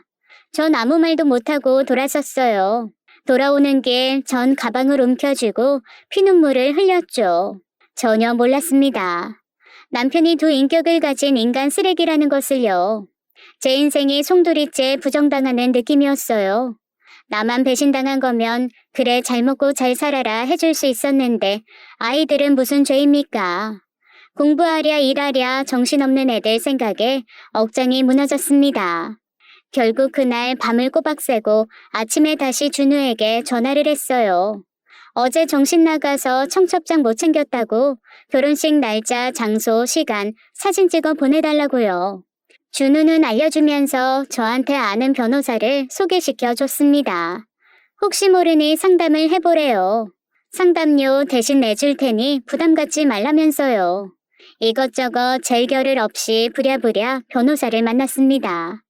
전 아무 말도 못하고 돌아섰어요. 돌아오는 길 전 가방을 움켜쥐고 피눈물을 흘렸죠. 전혀 몰랐습니다. 남편이 두 인격을 가진 인간 쓰레기라는 것을요. 제 인생이 송두리째 부정당하는 느낌이었어요. 나만 배신당한 거면 그래 잘 먹고 잘 살아라 해줄 수 있었는데 아이들은 무슨 죄입니까? 공부하랴 일하랴 정신없는 애들 생각에 억장이 무너졌습니다. 결국 그날 밤을 꼬박 새고 아침에 다시 준우에게 전화를 했어요. 어제 정신 나가서 청첩장 못 챙겼다고 결혼식 날짜, 장소, 시간, 사진 찍어 보내달라고요. 준우는 알려주면서 저한테 아는 변호사를 소개시켜 줬습니다. 혹시 모르니 상담을 해보래요. 상담료 대신 내줄 테니 부담 갖지 말라면서요. 이것저것 젤결을 없이 부랴부랴 변호사를 만났습니다.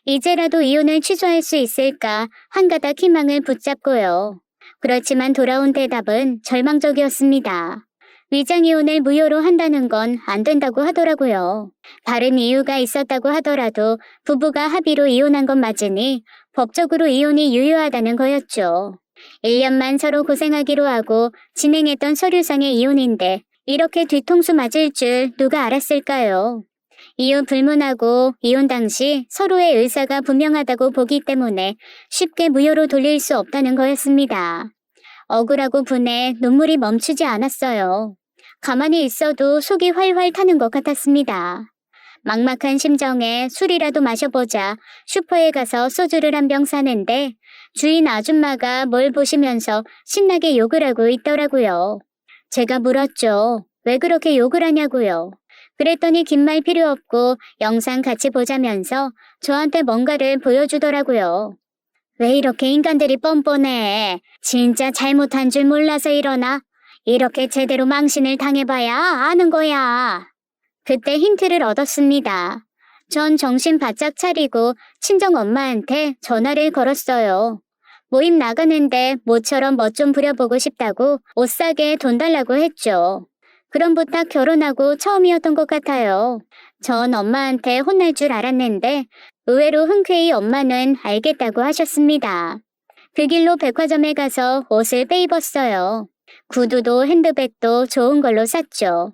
이제라도 이혼을 취소할 수 있을까 한 가닥 희망을 붙잡고요. 그렇지만 돌아온 대답은 절망적이었습니다. 위장이혼을 무효로 한다는 건 안 된다고 하더라고요. 다른 이유가 있었다고 하더라도 부부가 합의로 이혼한 건 맞으니 법적으로 이혼이 유효하다는 거였죠. 1년만 서로 고생하기로 하고 진행했던 서류상의 이혼인데 이렇게 뒤통수 맞을 줄 누가 알았을까요? 이혼 불문하고 이혼 당시 서로의 의사가 분명하다고 보기 때문에 쉽게 무효로 돌릴 수 없다는 거였습니다. 억울하고 분해 눈물이 멈추지 않았어요. 가만히 있어도 속이 활활 타는 것 같았습니다. 막막한 심정에 술이라도 마셔보자 슈퍼에 가서 소주를 한 병 사는데 주인 아줌마가 뭘 보시면서 신나게 욕을 하고 있더라고요. 제가 물었죠. 왜 그렇게 욕을 하냐고요. 그랬더니 긴 말 필요 없고 영상 같이 보자면서 저한테 뭔가를 보여주더라고요. 왜 이렇게 인간들이 뻔뻔해? 진짜 잘못한 줄 몰라서 이러나? 이렇게 제대로 망신을 당해봐야 아는 거야. 그때 힌트를 얻었습니다. 전 정신 바짝 차리고 친정 엄마한테 전화를 걸었어요. 모임 나가는데 모처럼 멋 좀 부려보고 싶다고 옷 사게 돈 달라고 했죠. 그런 부탁 결혼하고 처음이었던 것 같아요. 전 엄마한테 혼날 줄 알았는데 의외로 흔쾌히 엄마는 알겠다고 하셨습니다. 그 길로 백화점에 가서 옷을 빼입었어요. 구두도 핸드백도 좋은 걸로 샀죠.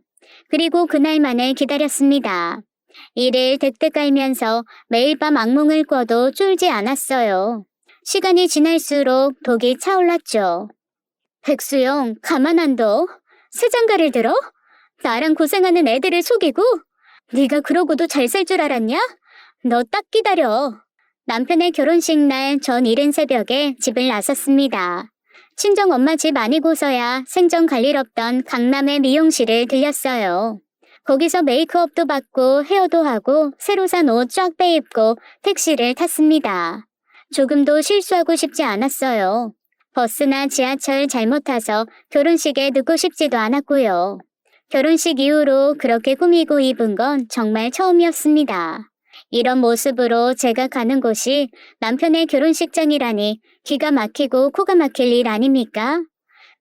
그리고 그날만을 기다렸습니다. 이를 득득 깔면서 매일 밤 악몽을 꿔도 쫄지 않았어요. 시간이 지날수록 독이 차올랐죠. 백수영, 가만 안 둬? 새 장가를 들어? 나랑 고생하는 애들을 속이고? 네가 그러고도 잘 살 줄 알았냐? 너 딱 기다려. 남편의 결혼식 날 전 이른 새벽에 집을 나섰습니다. 친정 엄마 집 아니고서야 생전 갈 일 없던 강남의 미용실을 들렸어요. 거기서 메이크업도 받고 헤어도 하고 새로 산 옷 쫙 빼입고 택시를 탔습니다. 조금도 실수하고 싶지 않았어요. 버스나 지하철 잘못 타서 결혼식에 늦고 싶지도 않았고요. 결혼식 이후로 그렇게 꾸미고 입은 건 정말 처음이었습니다. 이런 모습으로 제가 가는 곳이 남편의 결혼식장이라니 기가 막히고 코가 막힐 일 아닙니까?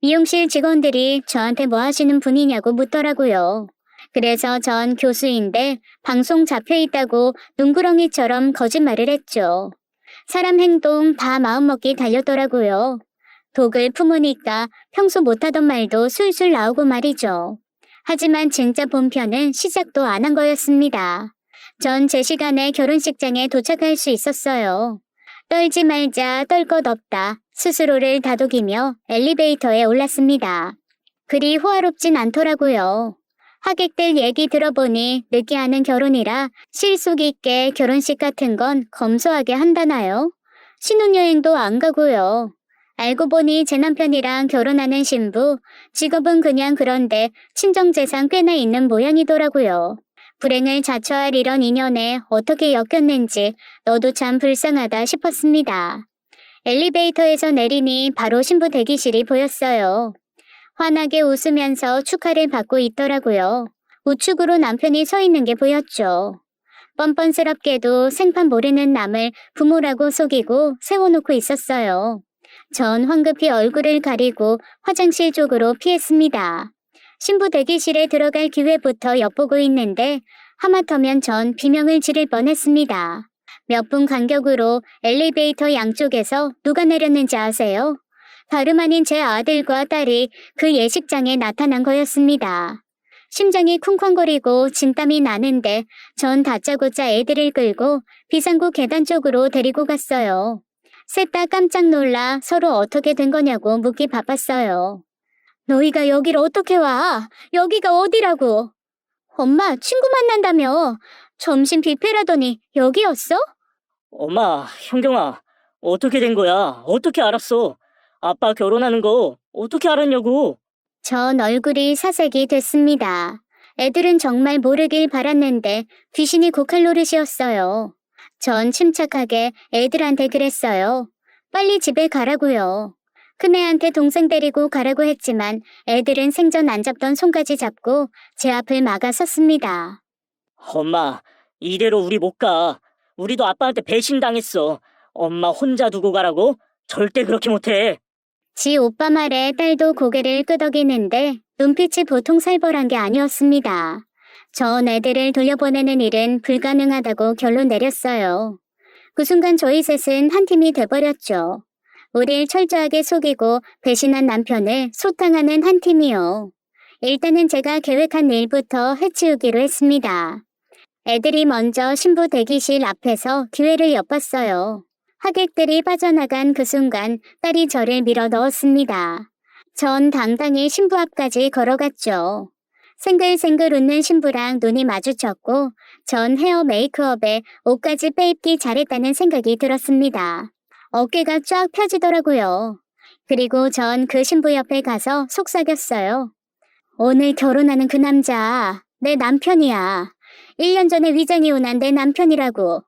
미용실 직원들이 저한테 뭐 하시는 분이냐고 묻더라고요. 그래서 전 교수인데 방송 잡혀있다고 눈구렁이처럼 거짓말을 했죠. 사람 행동 다 마음먹기 달렸더라고요. 독을 품으니까 평소 못하던 말도 술술 나오고 말이죠. 하지만 진짜 본편은 시작도 안 한 거였습니다. 전 제 시간에 결혼식장에 도착할 수 있었어요. 떨지 말자 떨 것 없다 스스로를 다독이며 엘리베이터에 올랐습니다. 그리 호화롭진 않더라고요. 하객들 얘기 들어보니 늦게 하는 결혼이라 실속 있게 결혼식 같은 건 검소하게 한다나요? 신혼여행도 안 가고요. 알고 보니 제 남편이랑 결혼하는 신부, 직업은 그냥 그런데 친정재산 꽤나 있는 모양이더라고요. 불행을 자초할 이런 인연에 어떻게 엮였는지 너도 참 불쌍하다 싶었습니다. 엘리베이터에서 내리니 바로 신부 대기실이 보였어요. 환하게 웃으면서 축하를 받고 있더라고요. 우측으로 남편이 서 있는 게 보였죠. 뻔뻔스럽게도 생판 모르는 남을 부모라고 속이고 세워놓고 있었어요. 전 황급히 얼굴을 가리고 화장실 쪽으로 피했습니다. 신부 대기실에 들어갈 기회부터 엿보고 있는데 하마터면 전 비명을 지를 뻔했습니다. 몇 분 간격으로 엘리베이터 양쪽에서 누가 내렸는지 아세요? 다름 아닌 제 아들과 딸이 그 예식장에 나타난 거였습니다. 심장이 쿵쾅거리고 진땀이 나는데 전 다짜고짜 애들을 끌고 비상구 계단 쪽으로 데리고 갔어요. 셋 다 깜짝 놀라 서로 어떻게 된 거냐고 묻기 바빴어요. 너희가 여길 어떻게 와? 여기가 어디라고? 엄마, 친구 만난다며. 점심 뷔페라더니 여기였어?
엄마, 현경아, 어떻게 된 거야? 어떻게 알았어? 아빠 결혼하는 거 어떻게 알았냐고.
전 얼굴이 사색이 됐습니다. 애들은 정말 모르길 바랐는데 귀신이 곡할 노릇이었어요. 전 침착하게 애들한테 그랬어요. 빨리 집에 가라고요. 큰애한테 동생 데리고 가라고 했지만 애들은 생전 안 잡던 손까지 잡고 제 앞을 막아섰습니다.
엄마, 이대로 우리 못 가. 우리도 아빠한테 배신당했어. 엄마 혼자 두고 가라고? 절대 그렇게 못해.
지 오빠 말에 딸도 고개를 끄덕이는데 눈빛이 보통 살벌한 게 아니었습니다. 전 애들을 돌려보내는 일은 불가능하다고 결론 내렸어요. 그 순간 저희 셋은 한 팀이 돼버렸죠. 우릴 철저하게 속이고 배신한 남편을 소탕하는 한 팀이요. 일단은 제가 계획한 일부터 해치우기로 했습니다. 애들이 먼저 신부 대기실 앞에서 기회를 엿봤어요. 하객들이 빠져나간 그 순간 딸이 저를 밀어 넣었습니다. 전 당당히 신부 앞까지 걸어갔죠. 생글생글 웃는 신부랑 눈이 마주쳤고 전 헤어 메이크업에 옷까지 빼입기 잘했다는 생각이 들었습니다. 어깨가 쫙 펴지더라고요. 그리고 전 그 신부 옆에 가서 속삭였어요. 오늘 결혼하는 그 남자 내 남편이야. 1년 전에 위장이 오난 내 남편이라고.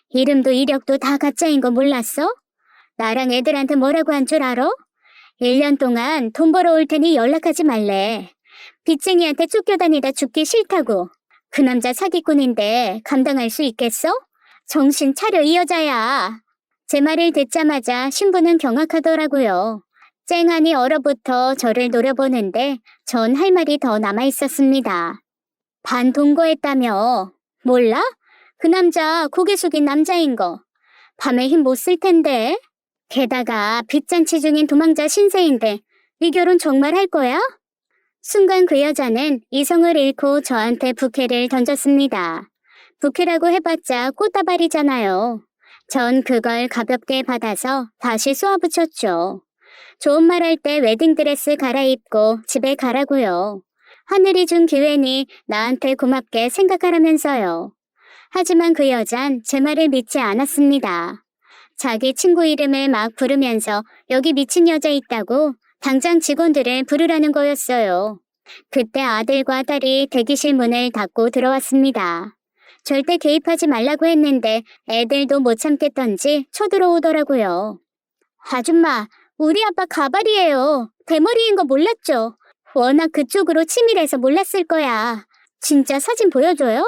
이름도 이력도 다 가짜인 거 몰랐어? 나랑 애들한테 뭐라고 한 줄 알아? 1년 동안 돈 벌어올 테니 연락하지 말래. 빚쟁이한테 쫓겨다니다 죽기 싫다고. 그 남자 사기꾼인데 감당할 수 있겠어? 정신 차려 이 여자야. 제 말을 듣자마자 신부는 경악하더라고요. 쨍하니 얼어붙어 저를 노려보는데 전 할 말이 더 남아있었습니다. 반동거했다며. 몰라? 그 남자 고개 숙인 남자인 거. 밤에 힘 못 쓸 텐데. 게다가 빚잔치 중인 도망자 신세인데 이 결혼 정말 할 거야? 순간 그 여자는 이성을 잃고 저한테 부케를 던졌습니다. 부케라고 해봤자 꽃다발이잖아요. 전 그걸 가볍게 받아서 다시 쏘아붙였죠. 좋은 말 할 때 웨딩드레스 갈아입고 집에 가라고요. 하늘이 준 기회니 나한테 고맙게 생각하라면서요. 하지만 그 여잔 제 말을 믿지 않았습니다. 자기 친구 이름을 막 부르면서 여기 미친 여자 있다고 당장 직원들을 부르라는 거였어요. 그때 아들과 딸이 대기실 문을 닫고 들어왔습니다. 절대 개입하지 말라고 했는데 애들도 못 참겠던지 쳐들어오더라고요. 아줌마, 우리 아빠 가발이에요. 대머리인 거 몰랐죠? 워낙 그쪽으로 치밀해서 몰랐을 거야. 진짜 사진 보여줘요?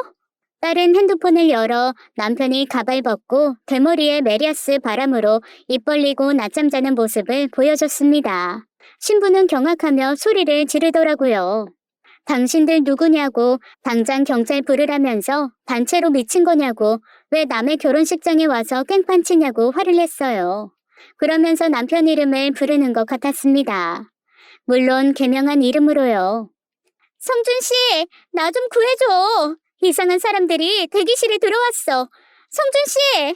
딸은 핸드폰을 열어 남편이 가발 벗고 대머리에 메리아스 바람으로 입 벌리고 낮잠 자는 모습을 보여줬습니다. 신부는 경악하며 소리를 지르더라고요. 당신들 누구냐고, 당장 경찰 부르라면서 단체로 미친 거냐고, 왜 남의 결혼식장에 와서 깽판 치냐고 화를 냈어요. 그러면서 남편 이름을 부르는 것 같았습니다. 물론 개명한 이름으로요. 성준 씨, 나 좀 구해줘. 이상한 사람들이 대기실에 들어왔어. 성준 씨!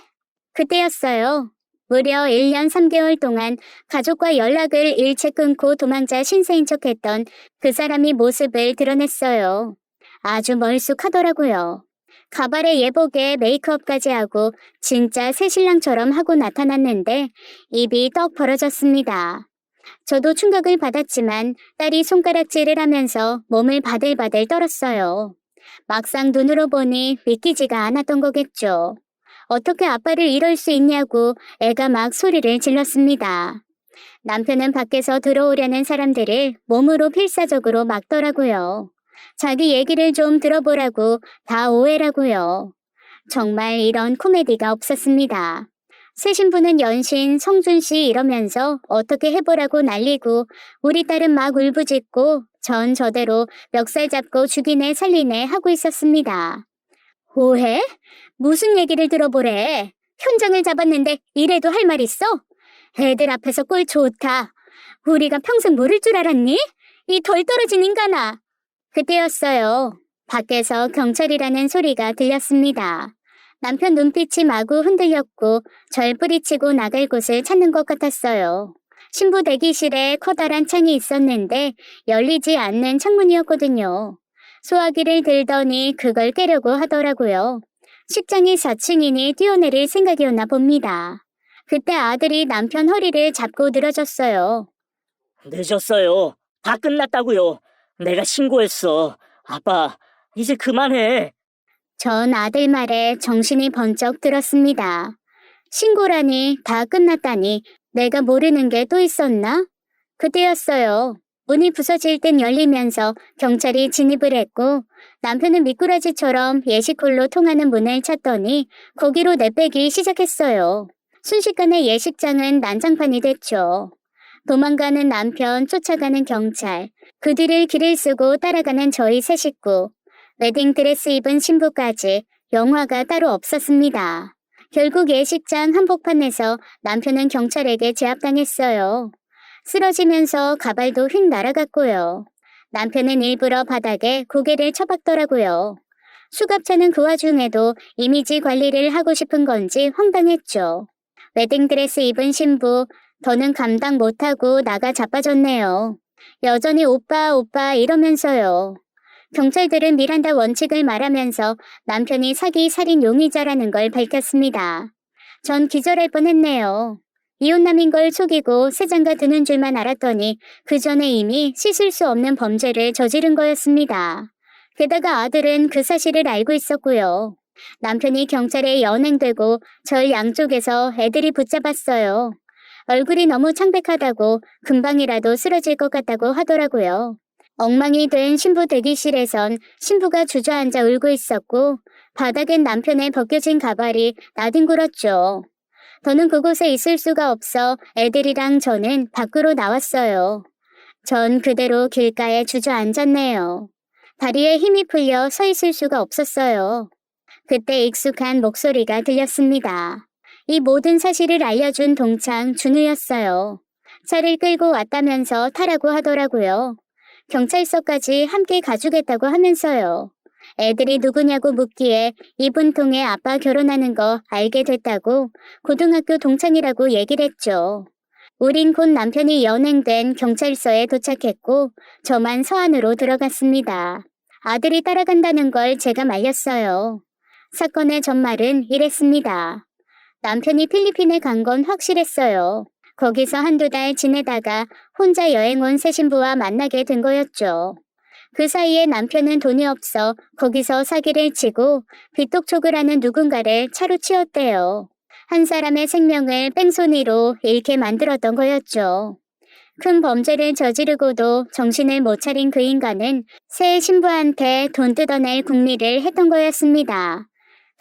그때였어요. 무려 1년 3개월 동안 가족과 연락을 일체 끊고 도망자 신세인 척했던 그 사람이 모습을 드러냈어요. 아주 멀쑥하더라고요. 가발에 예복에 메이크업까지 하고 진짜 새신랑처럼 하고 나타났는데 입이 떡 벌어졌습니다. 저도 충격을 받았지만 딸이 손가락질을 하면서 몸을 바들바들 떨었어요. 막상 눈으로 보니 믿기지가 않았던 거겠죠. 어떻게 아빠를 이럴 수 있냐고 애가 막 소리를 질렀습니다. 남편은 밖에서 들어오려는 사람들을 몸으로 필사적으로 막더라고요. 자기 얘기를 좀 들어보라고 다 오해라고요. 정말 이런 코미디가 없었습니다. 새 신부는 연신 성준 씨 이러면서 어떻게 해보라고 난리고 우리 딸은 막 울부짖고 전 저대로 멱살 잡고 죽이네 살리네 하고 있었습니다. 오해? 무슨 얘기를 들어보래? 현장을 잡았는데 이래도 할 말 있어? 애들 앞에서 꼴 좋다. 우리가 평생 모를 줄 알았니? 이 덜 떨어진 인간아. 그때였어요. 밖에서 경찰이라는 소리가 들렸습니다. 남편 눈빛이 마구 흔들렸고 절 뿌리치고 나갈 곳을 찾는 것 같았어요. 신부 대기실에 커다란 창이 있었는데 열리지 않는 창문이었거든요. 소화기를 들더니 그걸 깨려고 하더라고요. 식장이 4층이니 뛰어내릴 생각이었나 봅니다. 그때 아들이 남편 허리를 잡고 늘어졌어요.
늦었어요. 다 끝났다고요. 내가 신고했어. 아빠, 이제 그만해.
전 아들 말에 정신이 번쩍 들었습니다. 신고라니, 다 끝났다니, 내가 모르는 게 또 있었나? 그때였어요. 문이 부서질 듯 열리면서 경찰이 진입을 했고 남편은 미꾸라지처럼 예식홀로 통하는 문을 찾더니 거기로 내빼기 시작했어요. 순식간에 예식장은 난장판이 됐죠. 도망가는 남편, 쫓아가는 경찰, 그들을 길을 쓰고 따라가는 저희 세 식구, 웨딩드레스 입은 신부까지 영화가 따로 없었습니다. 결국 예식장 한복판에서 남편은 경찰에게 제압당했어요. 쓰러지면서 가발도 휙 날아갔고요. 남편은 일부러 바닥에 고개를 처박더라고요. 수갑차는 그 와중에도 이미지 관리를 하고 싶은 건지 황당했죠. 웨딩드레스 입은 신부, 더는 감당 못하고 나가 자빠졌네요. 여전히 오빠 오빠 이러면서요. 경찰들은 미란다 원칙을 말하면서 남편이 사기 살인 용의자라는 걸 밝혔습니다. 전 기절할 뻔했네요. 이혼남인 걸 속이고 세장가 드는 줄만 알았더니 그 전에 이미 씻을 수 없는 범죄를 저지른 거였습니다. 게다가 아들은 그 사실을 알고 있었고요. 남편이 경찰에 연행되고 절 양쪽에서 애들이 붙잡았어요. 얼굴이 너무 창백하다고 금방이라도 쓰러질 것 같다고 하더라고요. 엉망이 된 신부 대기실에선 신부가 주저앉아 울고 있었고 바닥엔 남편의 벗겨진 가발이 나뒹굴었죠. 더는 그곳에 있을 수가 없어 애들이랑 저는 밖으로 나왔어요. 전 그대로 길가에 주저앉았네요. 다리에 힘이 풀려 서 있을 수가 없었어요. 그때 익숙한 목소리가 들렸습니다. 이 모든 사실을 알려준 동창 준우였어요. 차를 끌고 왔다면서 타라고 하더라고요. 경찰서까지 함께 가주겠다고 하면서요. 애들이 누구냐고 묻기에 이분 통해 아빠 결혼하는 거 알게 됐다고 고등학교 동창이라고 얘기를 했죠. 우린 곧 남편이 연행된 경찰서에 도착했고 저만 서 안으로 들어갔습니다. 아들이 따라간다는 걸 제가 말렸어요. 사건의 전말은 이랬습니다. 남편이 필리핀에 간 건 확실했어요. 거기서 한두 달 지내다가 혼자 여행 온 새 신부와 만나게 된 거였죠. 그 사이에 남편은 돈이 없어 거기서 사기를 치고 빚독촉을 하는 누군가를 차로 치웠대요. 한 사람의 생명을 뺑소니로 잃게 만들었던 거였죠. 큰 범죄를 저지르고도 정신을 못 차린 그 인간은 새 신부한테 돈 뜯어낼 궁리를 했던 거였습니다.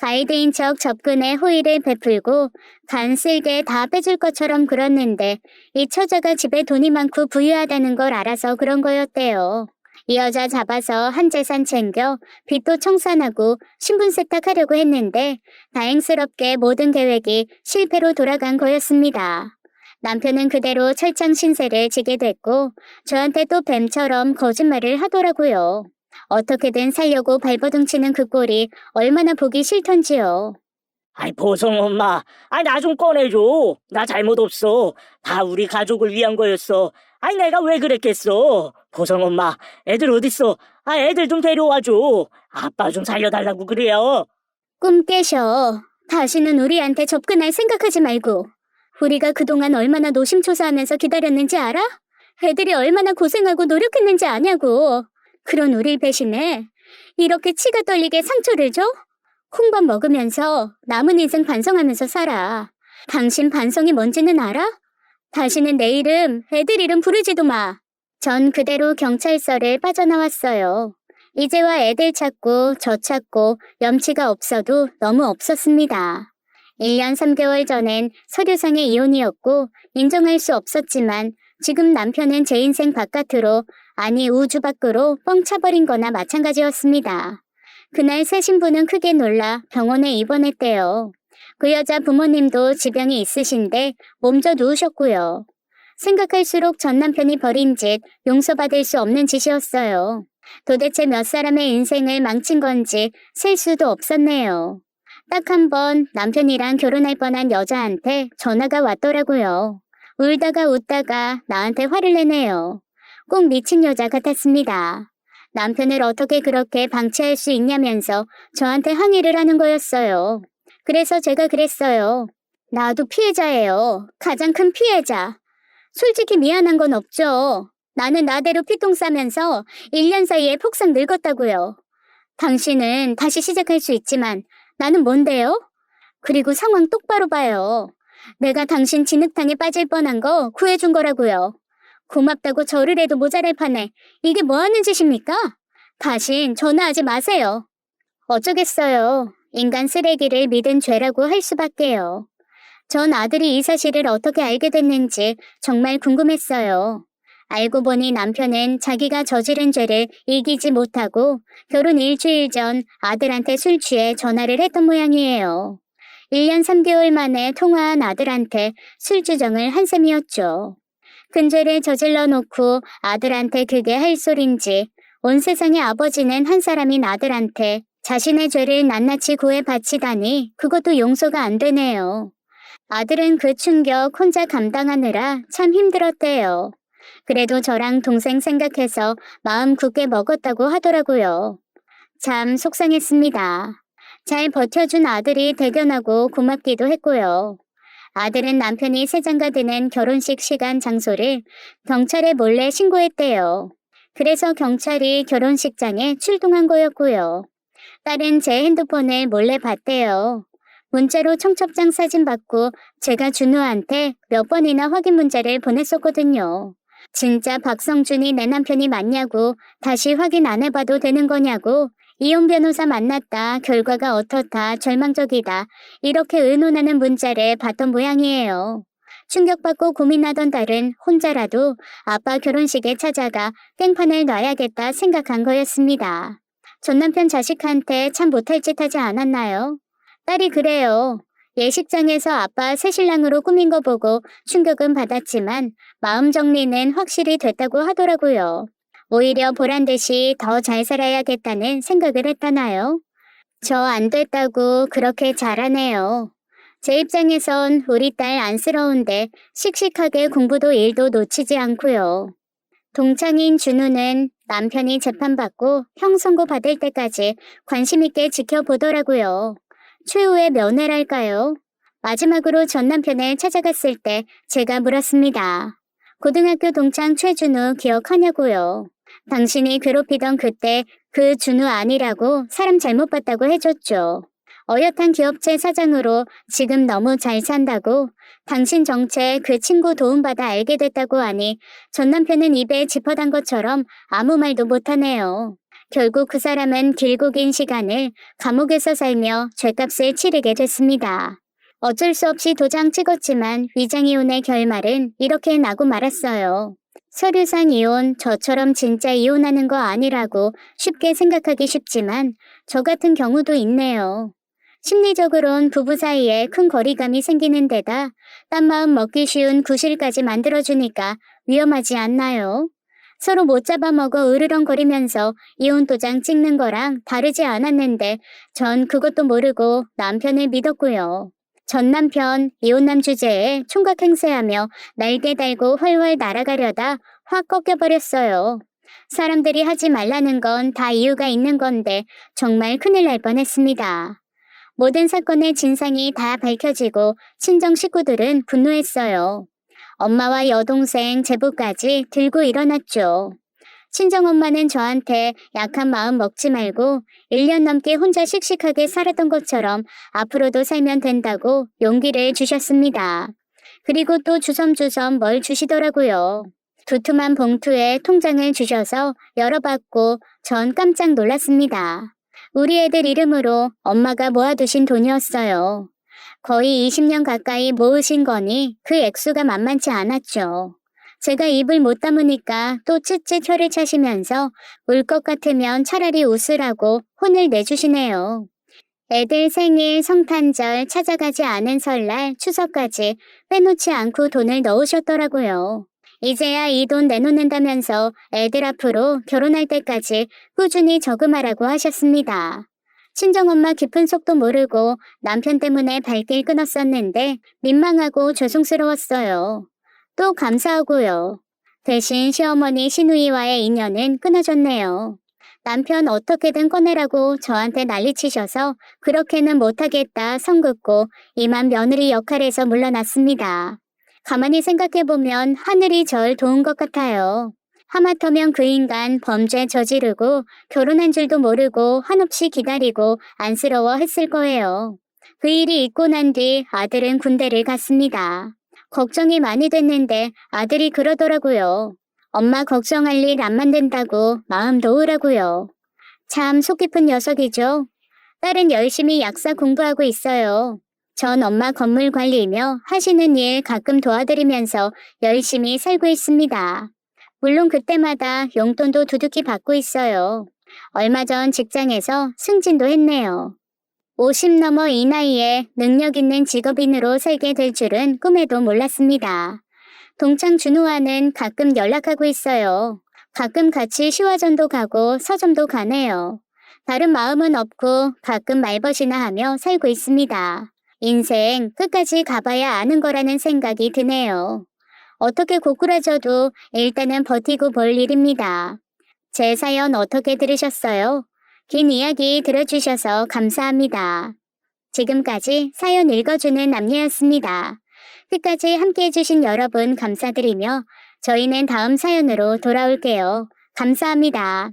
가이드인 척 접근에 호의를 베풀고 간 쓸게 다 빼줄 것처럼 굴었는데 이 처자가 집에 돈이 많고 부유하다는 걸 알아서 그런 거였대요. 이 여자 잡아서 한 재산 챙겨 빚도 청산하고 신분 세탁하려고 했는데 다행스럽게 모든 계획이 실패로 돌아간 거였습니다. 남편은 그대로 철창 신세를 지게 됐고 저한테 또 뱀처럼 거짓말을 하더라고요. 어떻게든 살려고 발버둥치는 그 꼴이 얼마나 보기 싫던지요.
아이, 보성 엄마. 아이, 나 좀 꺼내줘. 나 잘못 없어. 다 우리 가족을 위한 거였어. 아이, 내가 왜 그랬겠어. 보성 엄마, 애들 어딨어? 아, 애들 좀 데려와줘. 아빠 좀 살려달라고 그래요.
꿈 깨셔. 다시는 우리한테 접근할 생각하지 말고. 우리가 그동안 얼마나 노심초사하면서 기다렸는지 알아? 애들이 얼마나 고생하고 노력했는지 아냐고. 그런 우릴 배신해. 이렇게 치가 떨리게 상처를 줘? 콩밥 먹으면서 남은 인생 반성하면서 살아. 당신 반성이 뭔지는 알아? 다시는 내 이름, 애들 이름 부르지도 마. 전 그대로 경찰서를 빠져나왔어요. 이제와 애들 찾고 저 찾고 염치가 없어도 너무 없었습니다. 1년 3개월 전엔 서류상의 이혼이었고 인정할 수 없었지만 지금 남편은 제 인생 바깥으로, 아니 우주 밖으로 뻥 차버린 거나 마찬가지였습니다. 그날 새 신부는 크게 놀라 병원에 입원했대요. 그 여자 부모님도 지병이 있으신데 몸져 누우셨고요. 생각할수록 전 남편이 벌인 짓 용서받을 수 없는 짓이었어요. 도대체 몇 사람의 인생을 망친 건지 셀 수도 없었네요. 딱 한 번 남편이랑 결혼할 뻔한 여자한테 전화가 왔더라고요. 울다가 웃다가 나한테 화를 내네요. 꼭 미친 여자 같았습니다. 남편을 어떻게 그렇게 방치할 수 있냐면서 저한테 항의를 하는 거였어요. 그래서 제가 그랬어요. 나도 피해자예요. 가장 큰 피해자. 솔직히 미안한 건 없죠. 나는 나대로 피똥 싸면서 1년 사이에 폭삭 늙었다고요. 당신은 다시 시작할 수 있지만 나는 뭔데요? 그리고 상황 똑바로 봐요. 내가 당신 진흙탕에 빠질 뻔한 거 구해준 거라고요. 고맙다고 절을 해도 모자랄 판에 이게 뭐 하는 짓입니까? 다신 전화하지 마세요. 어쩌겠어요. 인간 쓰레기를 믿은 죄라고 할 수밖에요. 전 아들이 이 사실을 어떻게 알게 됐는지 정말 궁금했어요. 알고 보니 남편은 자기가 저지른 죄를 이기지 못하고 결혼 일주일 전 아들한테 술 취해 전화를 했던 모양이에요. 1년 3개월 만에 통화한 아들한테 술주정을 한 셈이었죠. 큰 죄를 저질러 놓고 아들한테 그게 할 소린지 온 세상의 아버지는 한 사람인 아들한테 자신의 죄를 낱낱이 구해 바치다니 그것도 용서가 안 되네요. 아들은 그 충격 혼자 감당하느라 참 힘들었대요. 그래도 저랑 동생 생각해서 마음 굳게 먹었다고 하더라고요. 참 속상했습니다. 잘 버텨준 아들이 대견하고 고맙기도 했고요. 아들은 남편이 세장가 드는 결혼식 시간 장소를 경찰에 몰래 신고했대요. 그래서 경찰이 결혼식장에 출동한 거였고요. 딸은 제 핸드폰을 몰래 봤대요. 문자로 청첩장 사진 받고 제가 준우한테 몇 번이나 확인 문자를 보냈었거든요. 진짜 박성준이 내 남편이 맞냐고, 다시 확인 안 해봐도 되는 거냐고, 이혼 변호사 만났다, 결과가 어떻다, 절망적이다, 이렇게 의논하는 문자를 봤던 모양이에요. 충격받고 고민하던 딸은 혼자라도 아빠 결혼식에 찾아가 깽판을 놔야겠다 생각한 거였습니다. 전 남편 자식한테 참 못할 짓 하지 않았나요? 딸이 그래요. 예식장에서 아빠 새신랑으로 꾸민 거 보고 충격은 받았지만 마음 정리는 확실히 됐다고 하더라고요. 오히려 보란듯이 더 잘 살아야겠다는 생각을 했다나요? 저 안 됐다고 그렇게 잘하네요. 제 입장에선 우리 딸 안쓰러운데 씩씩하게 공부도 일도 놓치지 않고요. 동창인 준우는 남편이 재판받고 형 선고 받을 때까지 관심 있게 지켜보더라고요. 최후의 면회랄까요? 마지막으로 전 남편을 찾아갔을 때 제가 물었습니다. 고등학교 동창 최준우 기억하냐고요? 당신이 괴롭히던 그때 그 준우 아니라고 사람 잘못 봤다고 해줬죠. 어엿한 기업체 사장으로 지금 너무 잘 산다고, 당신 정체 그 친구 도움받아 알게 됐다고 하니 전 남편은 입에 짚어단 것처럼 아무 말도 못하네요. 결국 그 사람은 길고 긴 시간을 감옥에서 살며 죗값을 치르게 됐습니다. 어쩔 수 없이 도장 찍었지만 위장이혼의 결말은 이렇게 나고 말았어요. 서류상 이혼, 저처럼 진짜 이혼하는 거 아니라고 쉽게 생각하기 쉽지만 저 같은 경우도 있네요. 심리적으론 부부 사이에 큰 거리감이 생기는 데다 딴 마음 먹기 쉬운 구실까지 만들어주니까 위험하지 않나요? 서로 못 잡아먹어 으르렁거리면서 이혼 도장 찍는 거랑 다르지 않았는데 전 그것도 모르고 남편을 믿었고요. 전 남편 이혼남 주제에 총각 행세하며 날개 달고 훨훨 날아가려다 확 꺾여버렸어요. 사람들이 하지 말라는 건 다 이유가 있는 건데 정말 큰일 날 뻔했습니다. 모든 사건의 진상이 다 밝혀지고 친정 식구들은 분노했어요. 엄마와 여동생, 제부까지 들고 일어났죠. 친정엄마는 저한테 약한 마음 먹지 말고 1년 넘게 혼자 씩씩하게 살았던 것처럼 앞으로도 살면 된다고 용기를 주셨습니다. 그리고 또 주섬주섬 뭘 주시더라고요. 두툼한 봉투에 통장을 주셔서 열어봤고 전 깜짝 놀랐습니다. 우리 애들 이름으로 엄마가 모아두신 돈이었어요. 거의 20년 가까이 모으신 거니 그 액수가 만만치 않았죠. 제가 입을 못 다무니까 또 쯧쯧 혀를 차시면서 울 것 같으면 차라리 웃으라고 혼을 내주시네요. 애들 생일, 성탄절, 찾아가지 않은 설날, 추석까지 빼놓지 않고 돈을 넣으셨더라고요. 이제야 이 돈 내놓는다면서 애들 앞으로 결혼할 때까지 꾸준히 저금하라고 하셨습니다. 친정엄마 깊은 속도 모르고 남편 때문에 발길 끊었었는데 민망하고 죄송스러웠어요. 또 감사하고요. 대신 시어머니 시누이와의 인연은 끊어졌네요. 남편 어떻게든 꺼내라고 저한테 난리치셔서 그렇게는 못하겠다 성 긋고 이만 며느리 역할에서 물러났습니다. 가만히 생각해보면 하늘이 절 도운 것 같아요. 하마터면 그 인간 범죄 저지르고 결혼한 줄도 모르고 한없이 기다리고 안쓰러워 했을 거예요. 그 일이 있고 난 뒤 아들은 군대를 갔습니다. 걱정이 많이 됐는데 아들이 그러더라고요. 엄마 걱정할 일 안 만든다고 마음 놓으라고요. 참 속 깊은 녀석이죠. 딸은 열심히 약사 공부하고 있어요. 전 엄마 건물 관리이며 하시는 일 가끔 도와드리면서 열심히 살고 있습니다. 물론 그때마다 용돈도 두둑히 받고 있어요. 얼마 전 직장에서 승진도 했네요. 50 넘어 이 나이에 능력 있는 직업인으로 살게 될 줄은 꿈에도 몰랐습니다. 동창 준호와는 가끔 연락하고 있어요. 가끔 같이 시화전도 가고 서점도 가네요. 다른 마음은 없고 가끔 말벗이나 하며 살고 있습니다. 인생 끝까지 가봐야 아는 거라는 생각이 드네요. 어떻게 고꾸라져도 일단은 버티고 볼 일입니다. 제 사연 어떻게 들으셨어요? 긴 이야기 들어주셔서 감사합니다. 지금까지 사연 읽어주는 남녀였습니다. 끝까지 함께 해주신 여러분 감사드리며 저희는 다음 사연으로 돌아올게요. 감사합니다.